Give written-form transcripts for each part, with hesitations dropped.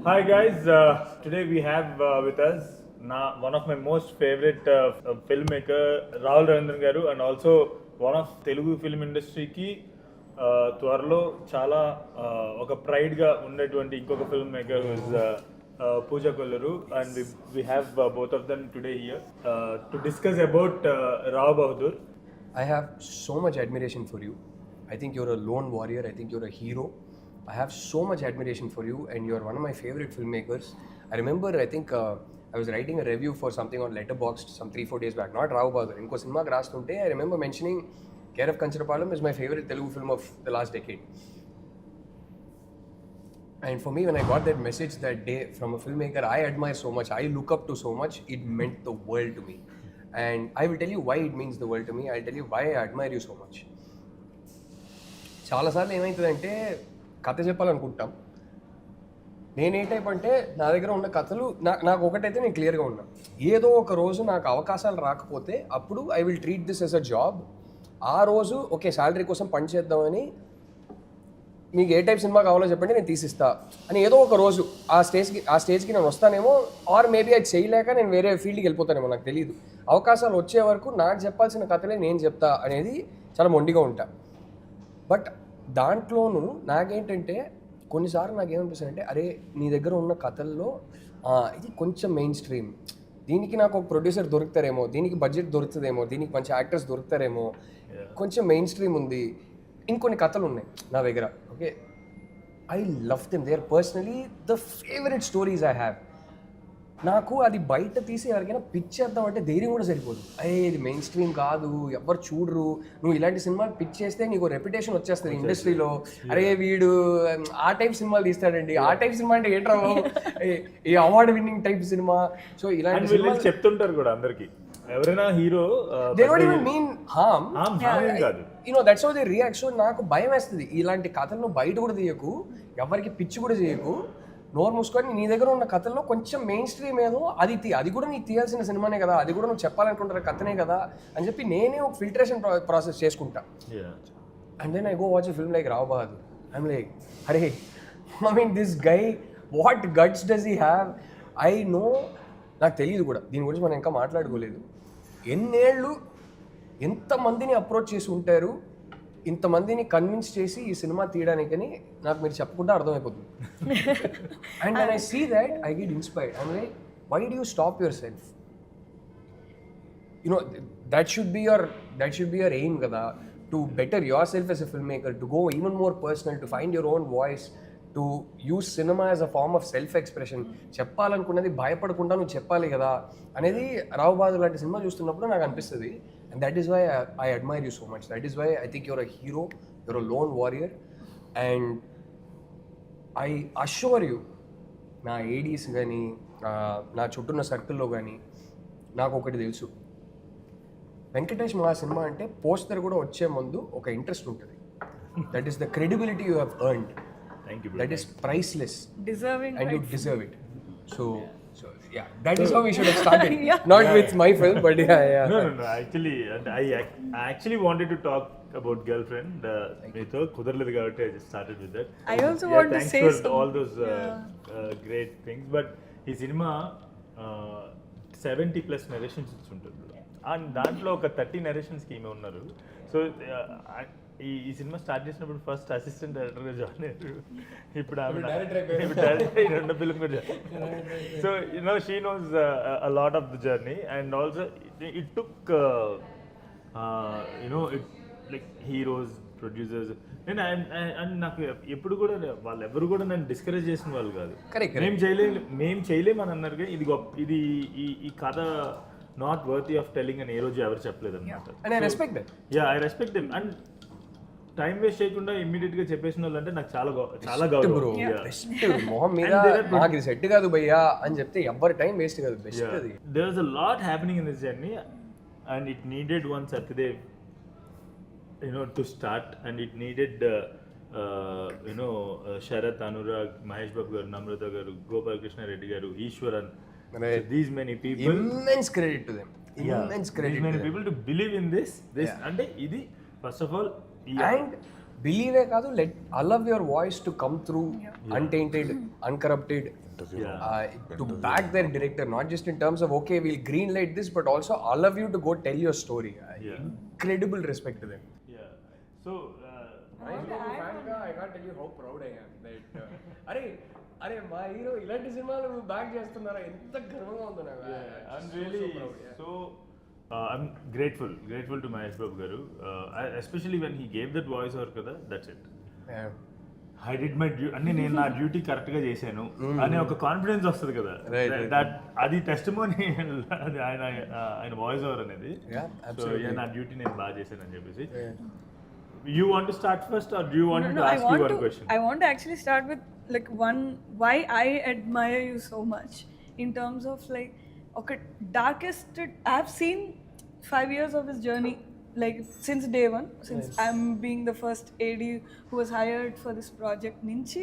Hi guys, today we have with us one of my most favorite filmmaker Rahul Ravindran garu and also one of Telugu film industry ki త్వరలో చాలా ఒక pride గా ఉన్నటువంటి ఇంకొక film maker Pooja Kolluru and we have both of them today here to discuss about Rao Bahadur. I have so much admiration for you. I think you're a lone warrior. I think you're a hero. I have so much admiration for you, and you're one of my favorite filmmakers. I remember, I think I was writing a review for something on Letterboxd some 3-4 days back. Not Rao Bahadur. Inko cinema rastunte, I remember mentioning Care of Kancharapalam is my favorite Telugu film of the last decade. And for me, when I got that message that day from a filmmaker I admire so much, I look up to so much, it meant the world to me. And I will tell you why it means the world to me. I'll tell you why I admire you so much. చాలాసార్లు ఏమవుతుందంటే కథ చెప్పాలనుకుంటాం. నేను ఏ type అంటే నా దగ్గర ఉన్న కథలు నాకు ఒకటైతే నేను క్లియర్గా ఉన్నా, ఏదో ఒక రోజు నాకు అవకాశాలు రాకపోతే అప్పుడు I will treat this yes a job. ఆ రోజు ఓకే శాలరీ కోసం పని చేద్దామని, మీకు ఏ టైప్ సినిమా కావాలో చెప్పండి నేను తీసిస్తా అని ఏదో ఒక రోజు ఆ స్టేజ్కి నేను వస్తానేమో, ఆర్ మేబీ అది చేయలేక నేను వేరే ఫీల్డ్కి వెళ్ళిపోతానేమో, నాకు తెలియదు. అవకాశాలు వచ్చే వరకు నాకు చెప్పాల్సిన కథలే నేను చెప్తా అనేది చాలా మొండిగా ఉంటా. బట్ దాంట్లోనూ నాకేంటంటే కొన్నిసార్లు నాకేమనిపిస్తుంది అంటే, అరే నీ దగ్గర ఉన్న కథల్లో ఇది కొంచెం మెయిన్ స్ట్రీమ్, దీనికి నాకు ఒక ప్రొడ్యూసర్ దొరుకుతారేమో, దీనికి బడ్జెట్ దొరుకుతుందేమో, దీనికి మంచి యాక్టర్స్ దొరుకుతారేమో, కొంచెం మెయిన్ స్ట్రీమ్ ఉంది, ఇంకొన్ని కథలు ఉన్నాయి నా దగ్గర. Okay, I love them, they are personally the favourite stories I have. నాకు అది బయట తీసి ఎవరికైనా పిచ్ చేద్దాం అంటే ధైర్యం కూడా సరిపోదు. అయ్యే ఇది మెయిన్ స్ట్రీమ్ కాదు, ఎవరు చూడరు, నువ్వు ఇలాంటి సినిమాలు పిచ్ చేస్తే నీకు రెప్యుటేషన్ వచ్చేస్తుంది ఇండస్ట్రీలో. అరే వీడు ఆ టైప్ సినిమాలు తీస్తాడండి, ఆ టైప్ సినిమా అంటే ఏంట్రా ఈ award winning type cinema. So ఇలాంటి సినిమాలు చెప్తుంటారు కూడా అందరికి, ఎవరైనా hero they don't even mean harm. కాదు, you know, that's how they react. So నాకు భయం వేస్తుంది, ఇలాంటి కథలను బయట కూడా తీయకు, ఎవరికి పిచ్చి కూడా చేయకు, నోరు మూసుకొని నీ దగ్గర ఉన్న కథల్లో కొంచెం మెయిన్ స్ట్రీమ్ ఏదో అది కూడా నీకు తీయాల్సిన సినిమానే కదా, అది కూడా నువ్వు చెప్పాలనుకుంటున్న కథనే కదా అని చెప్పి నేనే ఒక ఫిల్టరేషన్ ప్రాసెస్ చేసుకుంటా. And then I go watch a film like Rao Bahadur. I'm like, అరే I mean this guy, what guts does he have? I know, నాకు తెలియదు కూడా, దీని గురించి మనం ఇంకా మాట్లాడుకోలేదు. ఎన్నేళ్ళు ఎంతమందిని అప్రోచ్ చేసి ఉంటారు, ఇంతమందిని కన్విన్స్ చేసి ఈ సినిమా తీయడానికని నాకు మీరు చెప్పకుండా అర్థమైపోతుంది. And when I see that, I get inspired. I'm like, why do you stop yourself? You know, that should be your aim kada, to better yourself as a filmmaker, to go even more personal, to find your own voice, to use cinema as a form of self expression. చెప్పాలనుకున్నది భయపడకుండా నువ్వు చెప్పాలి కదా అనేది రావు బహదూర్ లాంటి cinema చూస్తున్నప్పుడు నాకు అనిపిస్తుంది. And that is why I admire you so much. That is why I think you're a hero, you're a lone warrior. And I assure you, నా ఏడీస్ కానీ నా చుట్టూన్న సర్కిల్లో కానీ నాకు ఒకటి తెలుసు, వెంకటేష్ మహా సినిమా అంటే పోస్టర్ కూడా వచ్చే ముందు ఒక ఇంట్రెస్ట్ ఉంటుంది. That is the credibility you have earned. That is priceless. Deserving. And you deserve it. So yeah, that is how we should have started. Not with my film, but yeah. No. Actually, I actually wanted to talk about girlfriend. Meeto kudaraledu kabatti I just started with that. I also want to say thanks for all those great things. But ఈ cinema 70+ narrations ఉంటుంది, and దాంట్లో ఒక 30 narrations కి ఈమె ఉన్నారు. So ఈ cinema start చేసినప్పుడు first assistant డైరెక్టర్గా జాయిన్ అయ్యారు, ఇప్పుడు రెండో ఫిల్మ్ కూడా. So you know she knows a lot of the journey, and also it took you know it like heroes, producers. And నాకు ఎప్పుడు కూడా వాళ్ళు ఎవరు కూడా నన్ను డిస్కరేజ్ చేసిన వాళ్ళు కాదు. మేము చేయలేము అని అన్నారు. ఇది ఈ కథ నాట్ వర్తీ ఆఫ్ టెల్లింగ్ అని ఏ రోజు ఎవరు చెప్పలేదు అనమాట. I respect that. Yeah, I respect them. And time waste చేయకుండా ఇమ్మీడియట్ గా చెప్పేసిన వాళ్ళు అంటే నాకు చాలా గౌరవం. మొహం మీద నాకు సెట్ కాదు భయ్యా అని చెప్తే ఎవరి టైం వేస్ట్ కాదు. There was a lot happening in this journey, and it needed one SatyaDev, to start, and it needed Sharat, Anurag, Mahesh Babu garu, Namrata garu, Gopal Krishna Reddy garu, Ishwaran. So these many people, immense credit to them. Immense credit. These many people to believe in this. Ante idi first of all. And బిలీవే కాదు, let allow your voice to come through untainted, uncorrupted, to back their director, not just in terms of okay we'll green light this, but also allow you to go tell your story. Incredible respect to them. Yeah. So I can't tell you how proud I am that అరే మా hero ఇలాంటి సినిమాలు back చేస్తున్నారా, ఎంత గర్వంగా ఉందో నాకు. I'm really so I'm grateful to Mahesh Babu garu, especially when he gave that voice over kada, that's it. I did my అన్ని నేను నా డ్యూటీ కరెక్ట్ గా చేశాను అనే ఒక కాన్ఫిడెన్స్ వస్తుంది కదా, దట్ అది టెస్టిమోనీ ఆయన వాయిస్ ఓవర్ అనేది. సో నా డ్యూటీ నేను బాగా చేశాను అని చెప్పేసి. You want to start first or do you want me to ask you one question? I want to actually start with like one, why I admire you so much in terms of like, okay, darkest, I have seen 5 years of his journey, like since day one, since I'm being the first AD who was hired for this project నుంచి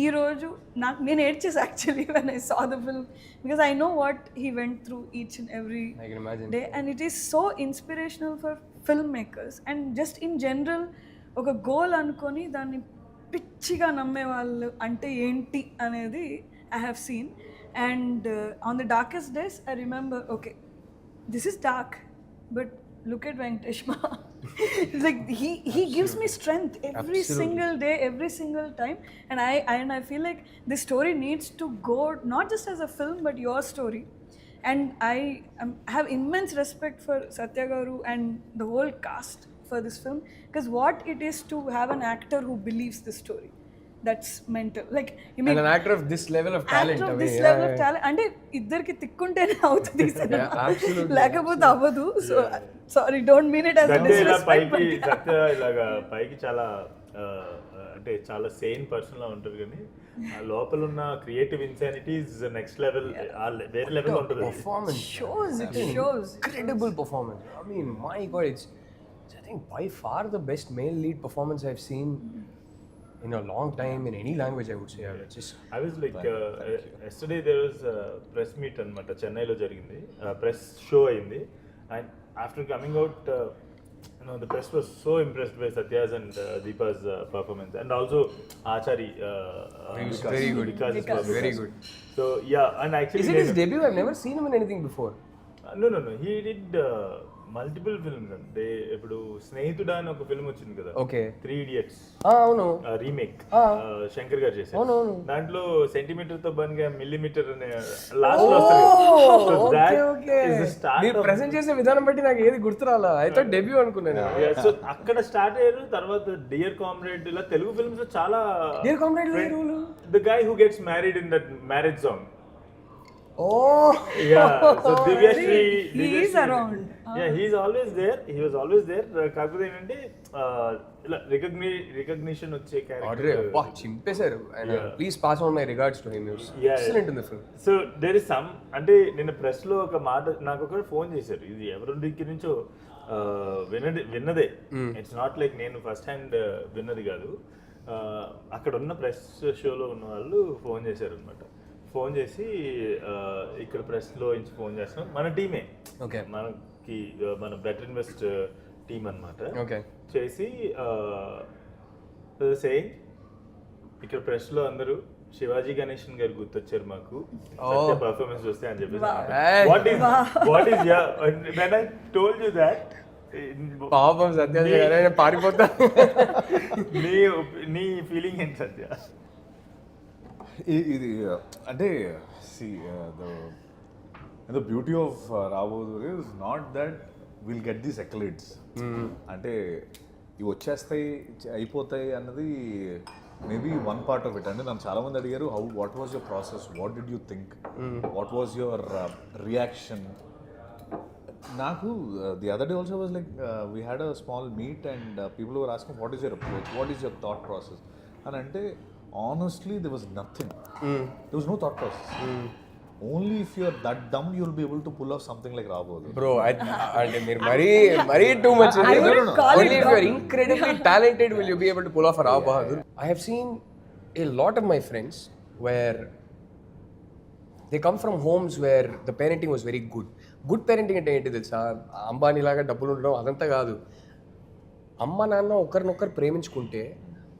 ఈ రోజు నాకు నేను ఏడ్చేసి actually when I saw the film, because I know what he went through each and every day, and it is so inspirational for filmmakers and just in general. ఒక goal అనుకొని దాన్ని పిచ్చిగా నమ్మే వాళ్ళు అంటే ఏంటి అనేది I have seen, and on the darkest days I remember, okay, this is dark, but look at Venkatesh Maha. It's like he gives me strength every single day, every single time, and I feel like this story needs to go not just as a film but your story. And I have immense respect for Satya Garu and the whole cast for this film, because what it is to have an actor who believes the story, that's mental. Like you mean, and an actor of this level of talent, actor of this level of talent, అంటే ఇద్దరికి తిక్కుంటేనే అవుతుంది లేకపోతే అవ్వదు. So sorry, don't mean it as a disrespect. Satya ఇలాగా పైకి చాలా అంటే చాలా సేమ్ పర్సన్ లా ఉంటారు, కానీ లోపల ఉన్న creative insanity is next level, వేరే లెవెల్ ఉంటుంది. Performance shows incredible performance. I mean, my god, it's I think by far the best male lead performance I've seen in a long time in any language, I would say. I was like yesterday there was a press meet anamata Chennai lo jarigindi, press show ayindi, and after coming out the press was so impressed by Satya's and Deepa's performance, and also Achari very good. Vikas very good. So yeah, and actually is it his debut? I've never seen him in anything before. No, he did multiple films అండి. ఇప్పుడు స్నేహితుడా అని ఒక film వచ్చింది కదా, okay, 3 Idiots అవును, remake Shankar గారు చేశారు. దాంట్లో సెంటీమీటర్ తో బన్గా మిల్లీమీటర్ అనే లాస్ట్ లో వస్తుంది. ప్రెజెంట్ చేసే విధానం బట్టి నాకు ఏది గుర్తురాలా, అయితే డెబ్యూ అనుకున్నాను. సో అక్కడ స్టార్ట్ అయ్యారు. తర్వాత డియర్ కామ్రేడ్, ఇలా తెలుగు ఫిల్మ్స్ లో చాలా. Dear comrade the guy who gets married in that marriage song. Oh yeah, so Divyashri, he is around. Yeah, he is always there. He was always there. కాకపోతే ఏంటంటే ఇలా recognition వచ్చే character వా చింపేశారు. Please pass on my regards to him. Excellent in the film. So there is some, అంటే నిన్న press లో ఒక మాట నాకు ఒకరు ఫోన్ చేశారు, ఇది ఎవరి దగ్గర నుంచో విన్నదే. ఇట్స్ నాట్ లైక్ నేను ఫస్ట్ హ్యాండ్ విన్నది కాదు. అక్కడ ఉన్న ప్రెస్ షోలో ఉన్న వాళ్ళు ఫోన్ చేశారు అనమాట. ఫోన్ చేసి ఇక్కడ ప్రెస్లో నుంచి ఫోన్ చేస్తాం, మన టీమే, ఓకే, మనకి మన బెటర్ ఇన్వెస్ట్ టీమ్ అనమాట. ఓకే, చేసి సేయింగ్ ఇక్కడ ప్రెస్లో అందరూ శివాజీ గణేషన్ గారు గుర్తొచ్చారు మాకు పర్ఫార్మెన్స్ చూస్తే అని చెప్పేసి. What is when I told you that, పాపం సత్య గారు పారిపోతా. నీ ఫీలింగ్ ఏంటి సత్య? ఇది అంటే the beauty of Rao Bahadur is not that we'll get these accolades. అంటే ఇవి వచ్చేస్తాయి అయిపోతాయి అన్నది maybe one part of it. అంటే నన్ను చాలా మంది అడిగారు, what was your process, what did you think, what was your reaction. నాకు the other day also was like we had a small meet and people were asking what is your approach, what is your thought process అని. అంటే honestly there was nothing. There was no thought process. Only if you're that dumb you'll be able to pull off something like Rao Bahadur. Bro, అంటే మీరు మరీ too much. Only if you're incredibly talented will you be able to pull off a Rao Bahadur. I have seen a lot of my friends where they come from homes where the parenting was very good. Good parenting అంటే ఏంటి తెలుసా, అంబానీ లాగా డబ్బులు ఉండడం అదంతా కాదు. అమ్మ నాన్న ఒకరినొకరు ప్రేమించుకుంటే,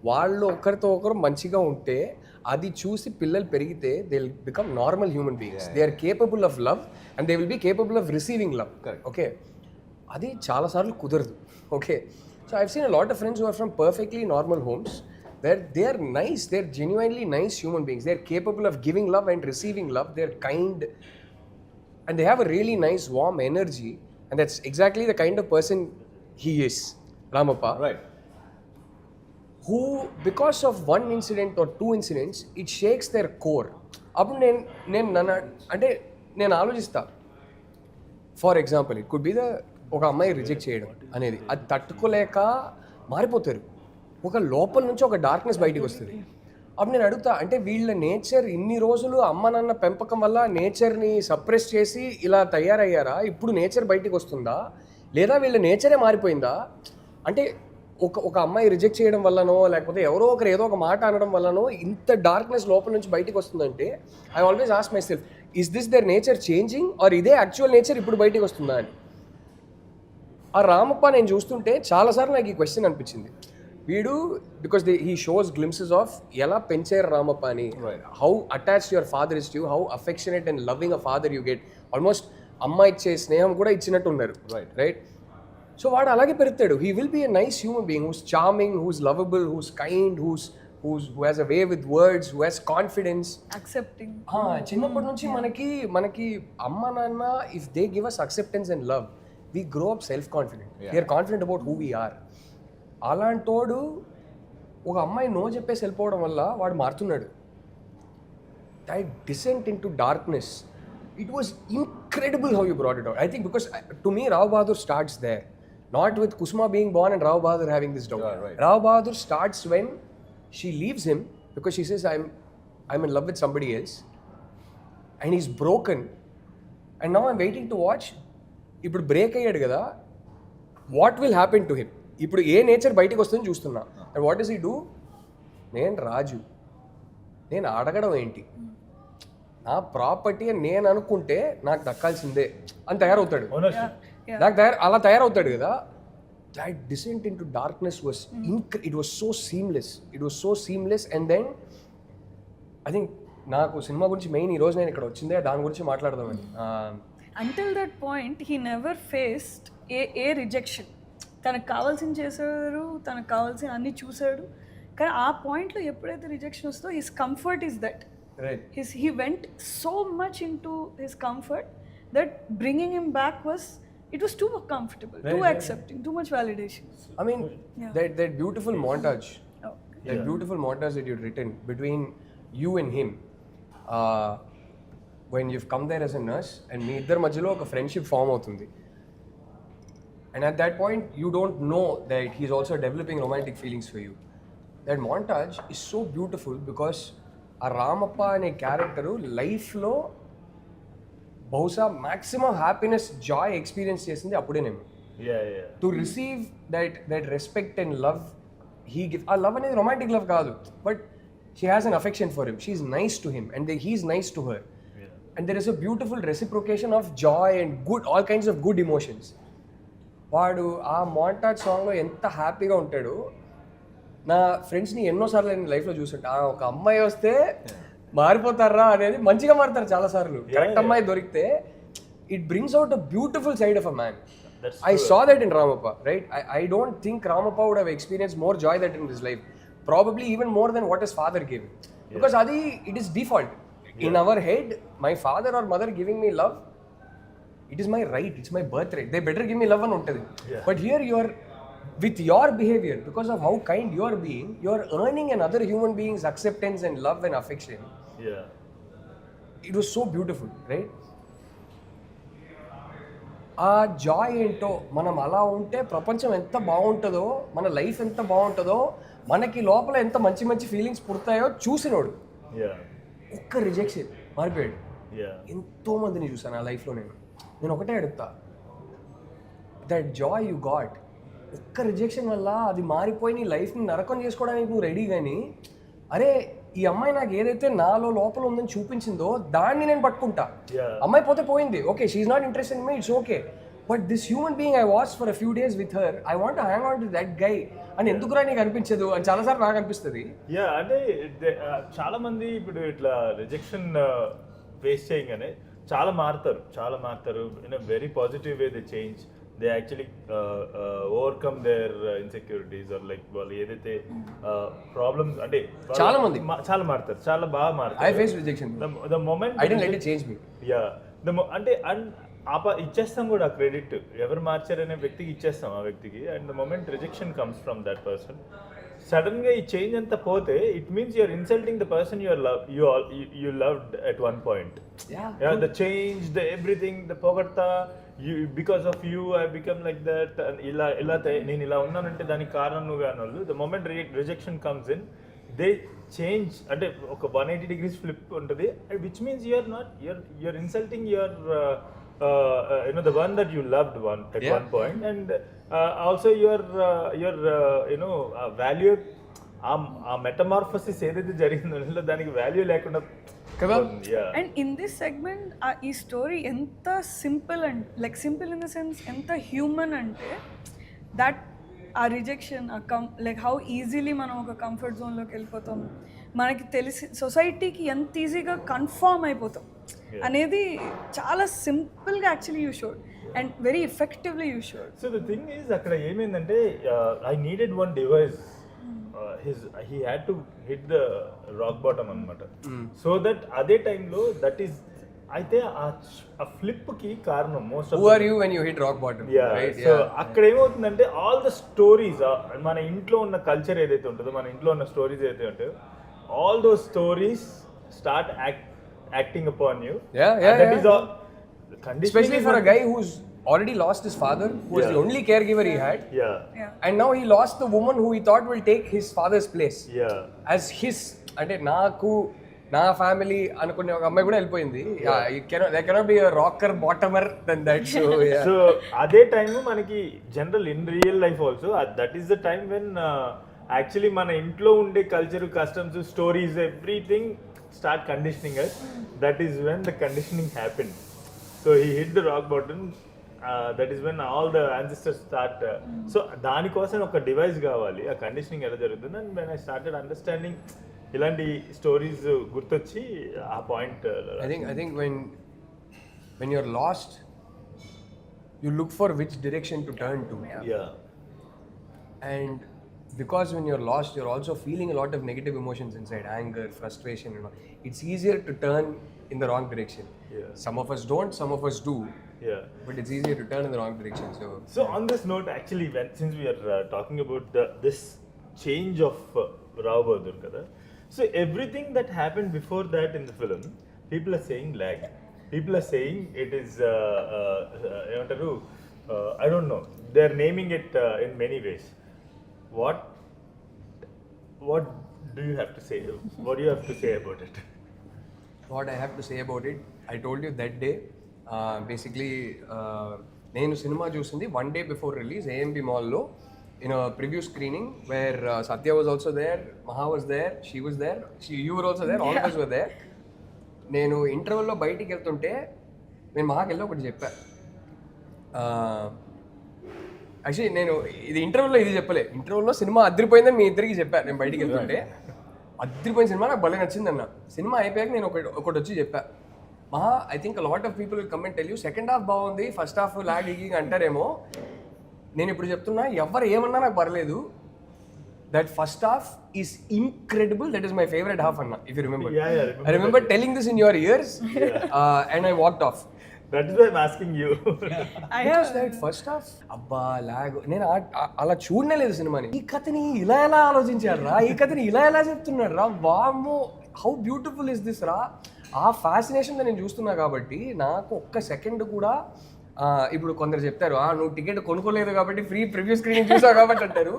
వాళ్ళు ఒకరితో ఒకరు మంచిగా ఉంటే, అది చూసి పిల్లలు పెరిగితే they will become normal human beings. They are capable of love and they will be capable of receiving love. Okay, అది చాలాసార్లు కుదరదు. Okay, so I've seen a lot of friends who are from perfectly normal homes where they are nice, they are genuinely nice human beings, they are capable of giving love and receiving love, they are kind and they have a really nice warm energy, and that's exactly the kind of person he is, Ramappa. Right. Who because of one incident or two incidents it shakes their core. అప్పుడు నేను ఆలోచిస్తా, for example it could be ఒక అమ్మాయి reject చేయడం అనేది, అది తట్టుకోలేక మారిపోతారు, ఒక లోపల నుంచి ఒక డార్క్నెస్ బయటికి వస్తుంది. అప్పుడు నేను అడుగుతా, అంటే వీళ్ళ నేచర్ ఇన్ని రోజులు అమ్మ నాన్న పెంపకం వల్ల నేచర్ని సప్రెస్ చేసి ఇలా తయారయ్యారా, ఇప్పుడు నేచర్ బయటికి వస్తుందా, లేదా వీళ్ళ నేచరే మారిపోయిందా? అంటే ఒక అమ్మాయి రిజెక్ట్ చేయడం వల్లనో లేకపోతే ఎవరో ఒకరు ఏదో ఒక మాట అనడం వల్లనో ఇంత డార్క్నెస్ లోపల నుంచి బయటికి వస్తుందంటే I always ask myself, is this their nature changing or ఇదే యాక్చువల్ నేచర్ ఇప్పుడు బయటికి వస్తుందా అని. ఆ రామప్ప నేను చూస్తుంటే చాలాసార్లు నాకు ఈ క్వశ్చన్ అనిపించింది. వీడు because he shows glimpses of ఎలా పెంచారు రామప్ప అని, how attached your father is to you, how affectionate and loving a father you get, almost అమ్మ ఇచ్చే స్నేహం కూడా ఇచ్చినట్టు ఉన్నారు. రైట్, సో వాడు అలాగే పెరుగుతాడు. He will be a nice human being who's charming, who's lovable, who's kind, who has a way with words, who has confidence, accepting. చిన్నప్పటి నుంచి మనకి అమ్మ నాన్న if they give us acceptance and love, we grow up self confident, we're confident about who we are. అలాంటోడు ఒక అమ్మాయి no చెప్పేసి వెళ్ళిపోవడం వల్ల వాడు మారుతున్నాడు. That descent into darkness, it was incredible how you brought it out. I think because to me Rao Bahadur starts there, not with Kusma being born and Rao Bahadur having this doubt. Rao Bahadur starts when she leaves him because she says I'm in love with somebody else and he's broken and now I'm waiting to watch. ఇప్పుడు break అయ్యాడు కదా, what will happen to him, ఇప్పుడు ఏ nature బయటకు వస్తుందని చూస్తున్నా. And what does he do, నేను రాజు, నేను అడగడం ఏంటి, నా ప్రాపర్టీ అని నేను అనుకుంటే నాకు దక్కాల్సిందే అని తయారవుతాడు. అలా తయారవుతాడు కదా. That descent into darkness was it was so seamless. And then I think నాకు సినిమా గురించి మెయిన్ ఈరోజు నేను ఇక్కడ వచ్చిందే దాని గురించి మాట్లాడదామని. Until that point he never faced a rejection. తనకు కావాల్సింది చేశాడు, తనకు కావాల్సిన అన్ని చూశాడు, కానీ ఆ పాయింట్లో ఎప్పుడైతే రిజెక్షన్ వస్తుందో his comfort is that, he went so much into his comfort that bringing him back was too comfortable, too accepting, too much validation. I mean, that beautiful montage, that beautiful montage that you'd written between you and him, when you've come there as a nurse and మీ ఇద్దరి మధ్యలో ఒక friendship form అవుతుంది. And at that point, you don't know that he's also developing romantic feelings for you. That montage is so beautiful because a Ramappa ane character life lo bahusha maximum happiness, joy experience chesindi appudenemo. To receive that respect and love he gives. A love anedi romantic love kaadu, but she has an affection for him. She's nice to him and he's nice to her. And there is a beautiful reciprocation of joy and good, all kinds of good emotions. వాడు ఆ montage సాంగ్లో ఎంత హ్యాపీగా ఉంటాడు. నా ఫ్రెండ్స్ని ఎన్నోసార్లు నేను లైఫ్లో చూసుంటా, ఒక అమ్మాయి వస్తే మారిపోతారా అనేది, మంచిగా మారుతారు చాలాసార్లు. కరెక్ట్ అమ్మాయి దొరికితే it brings out a beautiful side of a man. I saw that in Ramappa, right? I don't think Ramappa would have experience more joy that in his life, probably even more then what his father give, because అది it is default in our head. My father or mother giving me love, it is my right, it's my birthright, they better give me love and untadi. But here you are with your behavior, because of how kind you are being, you are earning another human being's acceptance and love and affection. It was so beautiful, right? ఆ Joy ఏంటో, మనం అలా ఉంటే ప్రపంచం ఎంత బాగుంటుందో, మన life ఎంత బాగుంటుందో, మనకి లోపల ఎంత మంచి మంచి ఫీలింగ్స్ పుడతాయో చూసినోడు. ఒక్క రిజెక్షన్ మారిపోయాడు. ఎంతో మందిని చూసాను ఆ లైఫ్లో. నేను ఒకటే అడుగుతా, దట్ జాయ్ యూ గాట్, ఒక్క రిజెక్షన్ వల్ల అది మారిపోయి నీ లైఫ్ని నరకం చేసుకోవడానికి నువ్వు రెడీ. కానీ అరే ఈ అమ్మాయి నాకు ఏదైతే నాలో లోపల ఉందని చూపించిందో దాన్ని నేను పట్టుకుంటా. అమ్మాయి పోతే పోయింది, okay, she's not interested in me, it's okay. But this human being I watch for a few days with her, I want hang on to that guy అని ఎందుకురా నీకు అనిపించదు అని చాలాసార్లు నాకు అనిపిస్తుంది. యా అంటే చాలా మంది ఇప్పుడు ఇట్లా రిజెక్షన్ ఫేస్ చేయగానే చాలా మారుతారు in a very positive way. They change, they actually overcome their insecurities or like వాళ్ళు ఏదైతే ప్రాబ్లమ్స్ అంటే చాలా మంది చాలా మారుతారు, చాలా బాగా మారుతారు. I face rejection the moment I don't let it change me. Yeah అంటే ఇచ్చేస్తాం కూడా క్రెడిట్, ఎవరు మార్చారనే వ్యక్తికి ఇచ్చేస్తాం ఆ వ్యక్తికి. And the moment rejection comes from that person, sudden గా ఈ చేంజ్ అంతా పోతే it means you're insulting the person you loved at one point. The change, the everything, the పొగడ్తా, because of you I become like that, ఇలా నేను ఇలా ఉన్నానంటే దానికి కారణం నువ్వు కాని వాళ్ళు. The moment rejection comes in, they change అంటే ఒక 180 degrees ఫ్లిప్ ఉంటుంది, which means you're insulting your the one that you loved at one point, and also your value, ఆ మెటమార్ఫసిస్ ఏదైతే జరిగిందో దానికి వాల్యూ లేకుండా కదా. అండ్ ఇన్ దిస్ సెగ్మెంట్ ఈ స్టోరీ ఎంత simple and like simple in the sense ఎంత human అంటే దట్ ఆ రిజెక్షన్ లైక్ హౌ ఈజీలీ మనం ఒక కంఫర్ట్ జోన్లోకి వెళ్ళిపోతాం, మనకి తెలిసి సొసైటీకి ఎంత ఈజీగా కన్ఫామ్ అయిపోతాం అనేది చాలా సింపుల్గా actually you showed and very effectively you showed. So the thing is అక్కడ ఏమైందంటే I needed one device, he had to hit the rock bottom అనమాట. సో దట్ అదే టైంలో దట్ ఈస్ అయితే ఆ ఫ్లిప్ కి కారణం most of who are you when you hit rock bottom, right? So అక్కడ ఏమవుతుందంటే ఆల్ ద స్టోరీస్, మన ఇంట్లో ఉన్న కల్చర్ ఏదైతే ఉంటుందో, మన ఇంట్లో ఉన్న స్టోరీస్ ఏదైతే ఉంటాయో, all those stories start acting upon you. That is all, especially for a guy who's already lost his father, who was the only caregiver he had, and now he lost the woman who he thought will take his father's place as his, అంటే నాకు నా family అనుకునే ఒక అమ్మాయి కూడా వెళ్ళిపోయింది. there cannot be a rocker bottomer than that. So అదే time మనకి general in real life also that is the time when actually మన ఇంట్లో ఉండే culture, customs, stories, everything start conditioning us. That is when the conditioning happened. So he hit the rock bottom. That is when all the ancestors start. So దాని కోసం ఒక device కావాలి, ఆ conditioning ఎలా జరుగుతుంది. And when I started understanding ఇలాంటి stories గుర్తొచ్చి ఆ point. I think when you're lost, you look for which direction to turn to. And because when you're lost, you're also feeling a lot of negative emotions inside, anger, frustration, you know. It's easier to turn in the wrong direction. Some of us don't, some of us do. But it's easier to turn in the wrong direction. So on this note, actually, since we are talking about this change of Rao Bahadur kada, so everything that happened before that in the film, people are saying lag. People are saying it is I don't know, they're naming it in many ways. What do you have to say? What do you have to say about it? What I have to say about it, I told you that day. Basically, నేను cinema చూసింది 1 day before release, AMB Mall లో in a preview screening where Satya was also there, Maha was there, she was there, you were also there, all of us were there. నేను ఇంటర్వెల్లో బయటికి వెళ్తుంటే నేను మహాకి వెళ్ళి ఒకటి చెప్పా. యాక్చువల్లీ నేను ఇది ఇంటర్వ్యూలో ఇది చెప్పలే, ఇంటర్వ్యూలో సినిమా అదిరిపోయిందని మీ ఇద్దరికి చెప్పాను. నేను బయటికి వెళ్తుంటే అదిరిపోయిన సినిమా నాకు భలే నచ్చింది అన్న. సినిమా అయిపోయాక నేను ఒకటి వచ్చి చెప్పా, Maha I think lot of people will come and tell you second half బాగుంది, ఫస్ట్ హాఫ్ లాగింగ్ అంటారేమో. నేను ఇప్పుడు చెప్తున్నా, ఎవరు ఏమన్నా నాకు పర్లేదు, that first half is incredible, that is my favourite half అన్న. If you remember, I remember telling this in your ears and I walked off. That is why I'm asking you. First half అబ్బా lag, నేను అలా చూడనే లేదు సినిమాని. ఈ కథని ఇలా ఎలా ఆలోచించారు రా, ఈ కథని ఇలా ఎలా చెప్తున్నాడు రా, వామ్మో హౌ బ్యూటిఫుల్ ఇస్ దిస్ రా. ఆ ఫ్యాసినేషన్ నేను చూస్తున్నా కాబట్టి నాకు ఒక్క సెకండ్ కూడా, ఇప్పుడు కొందరు చెప్తారు నువ్వు టికెట్ కొనుక్కోలేదు కాబట్టి ఫ్రీ ప్రివ్యూ స్క్రీనింగ్ చూసావు కాబట్టి అంటారు.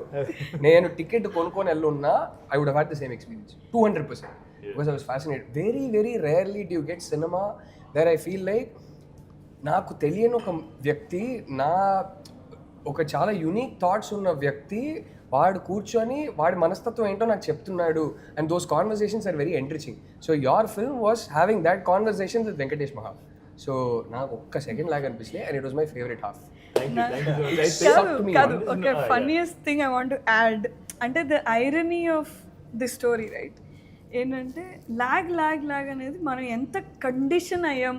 నేను టికెట్ కొనుక్కొని వెళ్ళున్నా I would have the same experience 200%, because I was fascinated. Very very rarely do you get సినిమా వేర్ ఐ ఫీల్ లైక్ నాకు తెలియని ఒక వ్యక్తి, నా ఒక చాలా యూనిక్ థాట్స్ ఉన్న వ్యక్తి, వాడు కూర్చొని వాడి మనస్తత్వం ఏంటో నాకు చెప్తున్నాడు. And those conversations are very enriching. So your film was having that conversation with Venkatesh Maha. So నాకు ఒక్క సెకండ్ లాగా అనిపించలే and it was my favourite half. కాదు okay funniest thing I want to add అంటే the irony of the story right ఏంటంటే lag అనేది మనం ఎంత కండిషన్ అయ్యాం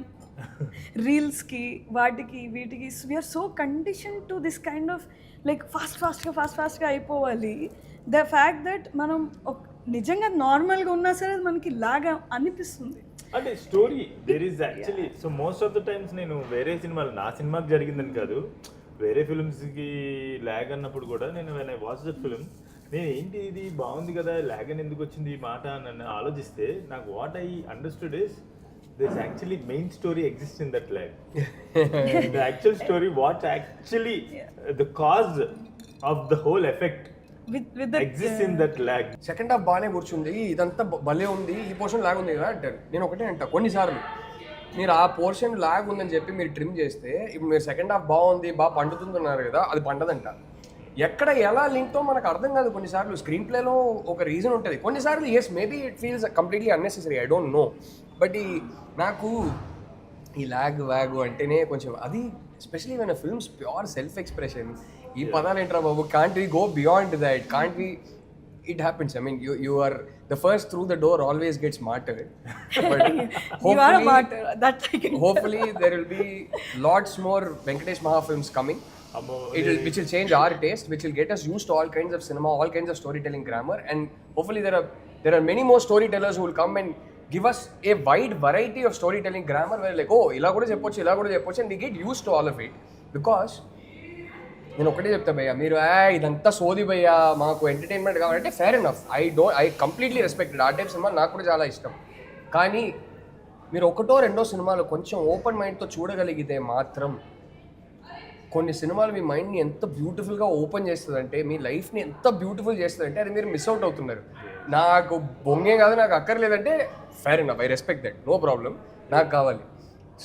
రీల్స్కి వాటికి వీటికి we're so condition to this kind of like ఫాస్ట్గా అయిపోవాలి. ద ఫ్యాక్ట్ దట్ మనం నిజంగా నార్మల్గా ఉన్నా సరే మనకి లాగా అనిపిస్తుంది. అంటే story there is actually so most of the times నేను వేరే సినిమాలు నా సినిమాకి జరిగిందని కాదు వేరే ఫిల్మ్స్కి ల్యాగ్ అన్నప్పుడు కూడా నేను when I watch the film నేను ఏంటి ఇది బాగుంది కదా ల్యాగ్ అని ఎందుకు వచ్చింది ఈ మాట అని ఆలోచిస్తే నాకు what I understood is this actually main story exist in that lag. The actual story what actually the cause of the whole effect exist in that lag. Second half బాగానే కూర్చుంది ఇదంతా భలే ఉంది ఈ పోర్షన్ లాగ్ ఉంది కదా అంటారు. నేను ఒకటే అంట కొన్నిసార్లు మీరు ఆ పోర్షన్ లాగ్ ఉందని చెప్పి మీరు ట్రిమ్ చేస్తే ఇప్పుడు మీరు సెకండ్ హాఫ్ బాగుంది బాగా పండుతుందన్నారు కదా అది పండదంట. ఎక్కడ ఎలా లింక్తో మనకు అర్థం కాదు. కొన్నిసార్లు స్క్రీన్ ప్లేలో ఒక రీజన్ ఉంటుంది, కొన్నిసార్లు yes maybe it feels completely unnecessary I don't know. But నాకు ఈ లాగ్ అంటేనే కొంచెం అది especially when films pure self expression ఈ పదాలు ఏంట్రా బాబు can't we go beyond that can't we it happens. I mean, you are the first through the door always gets martyred. But you are a martyr. That I can hopefully there will be lots more Venkatesh Maha films coming. Which will change our taste, which will get us used to all kinds of cinema, all kinds of storytelling grammar, and hopefully there are many more storytellers who will come and give us a wide variety of storytelling grammar where like, oh, ila kuda cheppochu, and we get used to all of it. Because నేను ఒకటే చెప్తా భయ్యా మీరు ఇదంతా సోది భయ్యా మాకు entertainment కావాలంటే fair enough. I completely respected. ఆ టైప్ సినిమా నాకు కూడా చాలా ఇష్టం. కానీ మీరు ఒకటో రెండో సినిమాలు కొంచెం ఓపెన్ మైండ్తో చూడగలిగితే మాత్రం కొన్ని సినిమాలు మీ మైండ్ని ఎంత బ్యూటిఫుల్గా ఓపెన్ చేస్తుందంటే మీ లైఫ్ని ఎంత బ్యూటిఫుల్ చేస్తుందంటే అది మీరు మిస్ అవుట్ అవుతున్నారు. నాకు బొంగే కాదు నాకు అక్కర్లేదంటే fair enough, I respect that, no problem, నాకు కావాలి.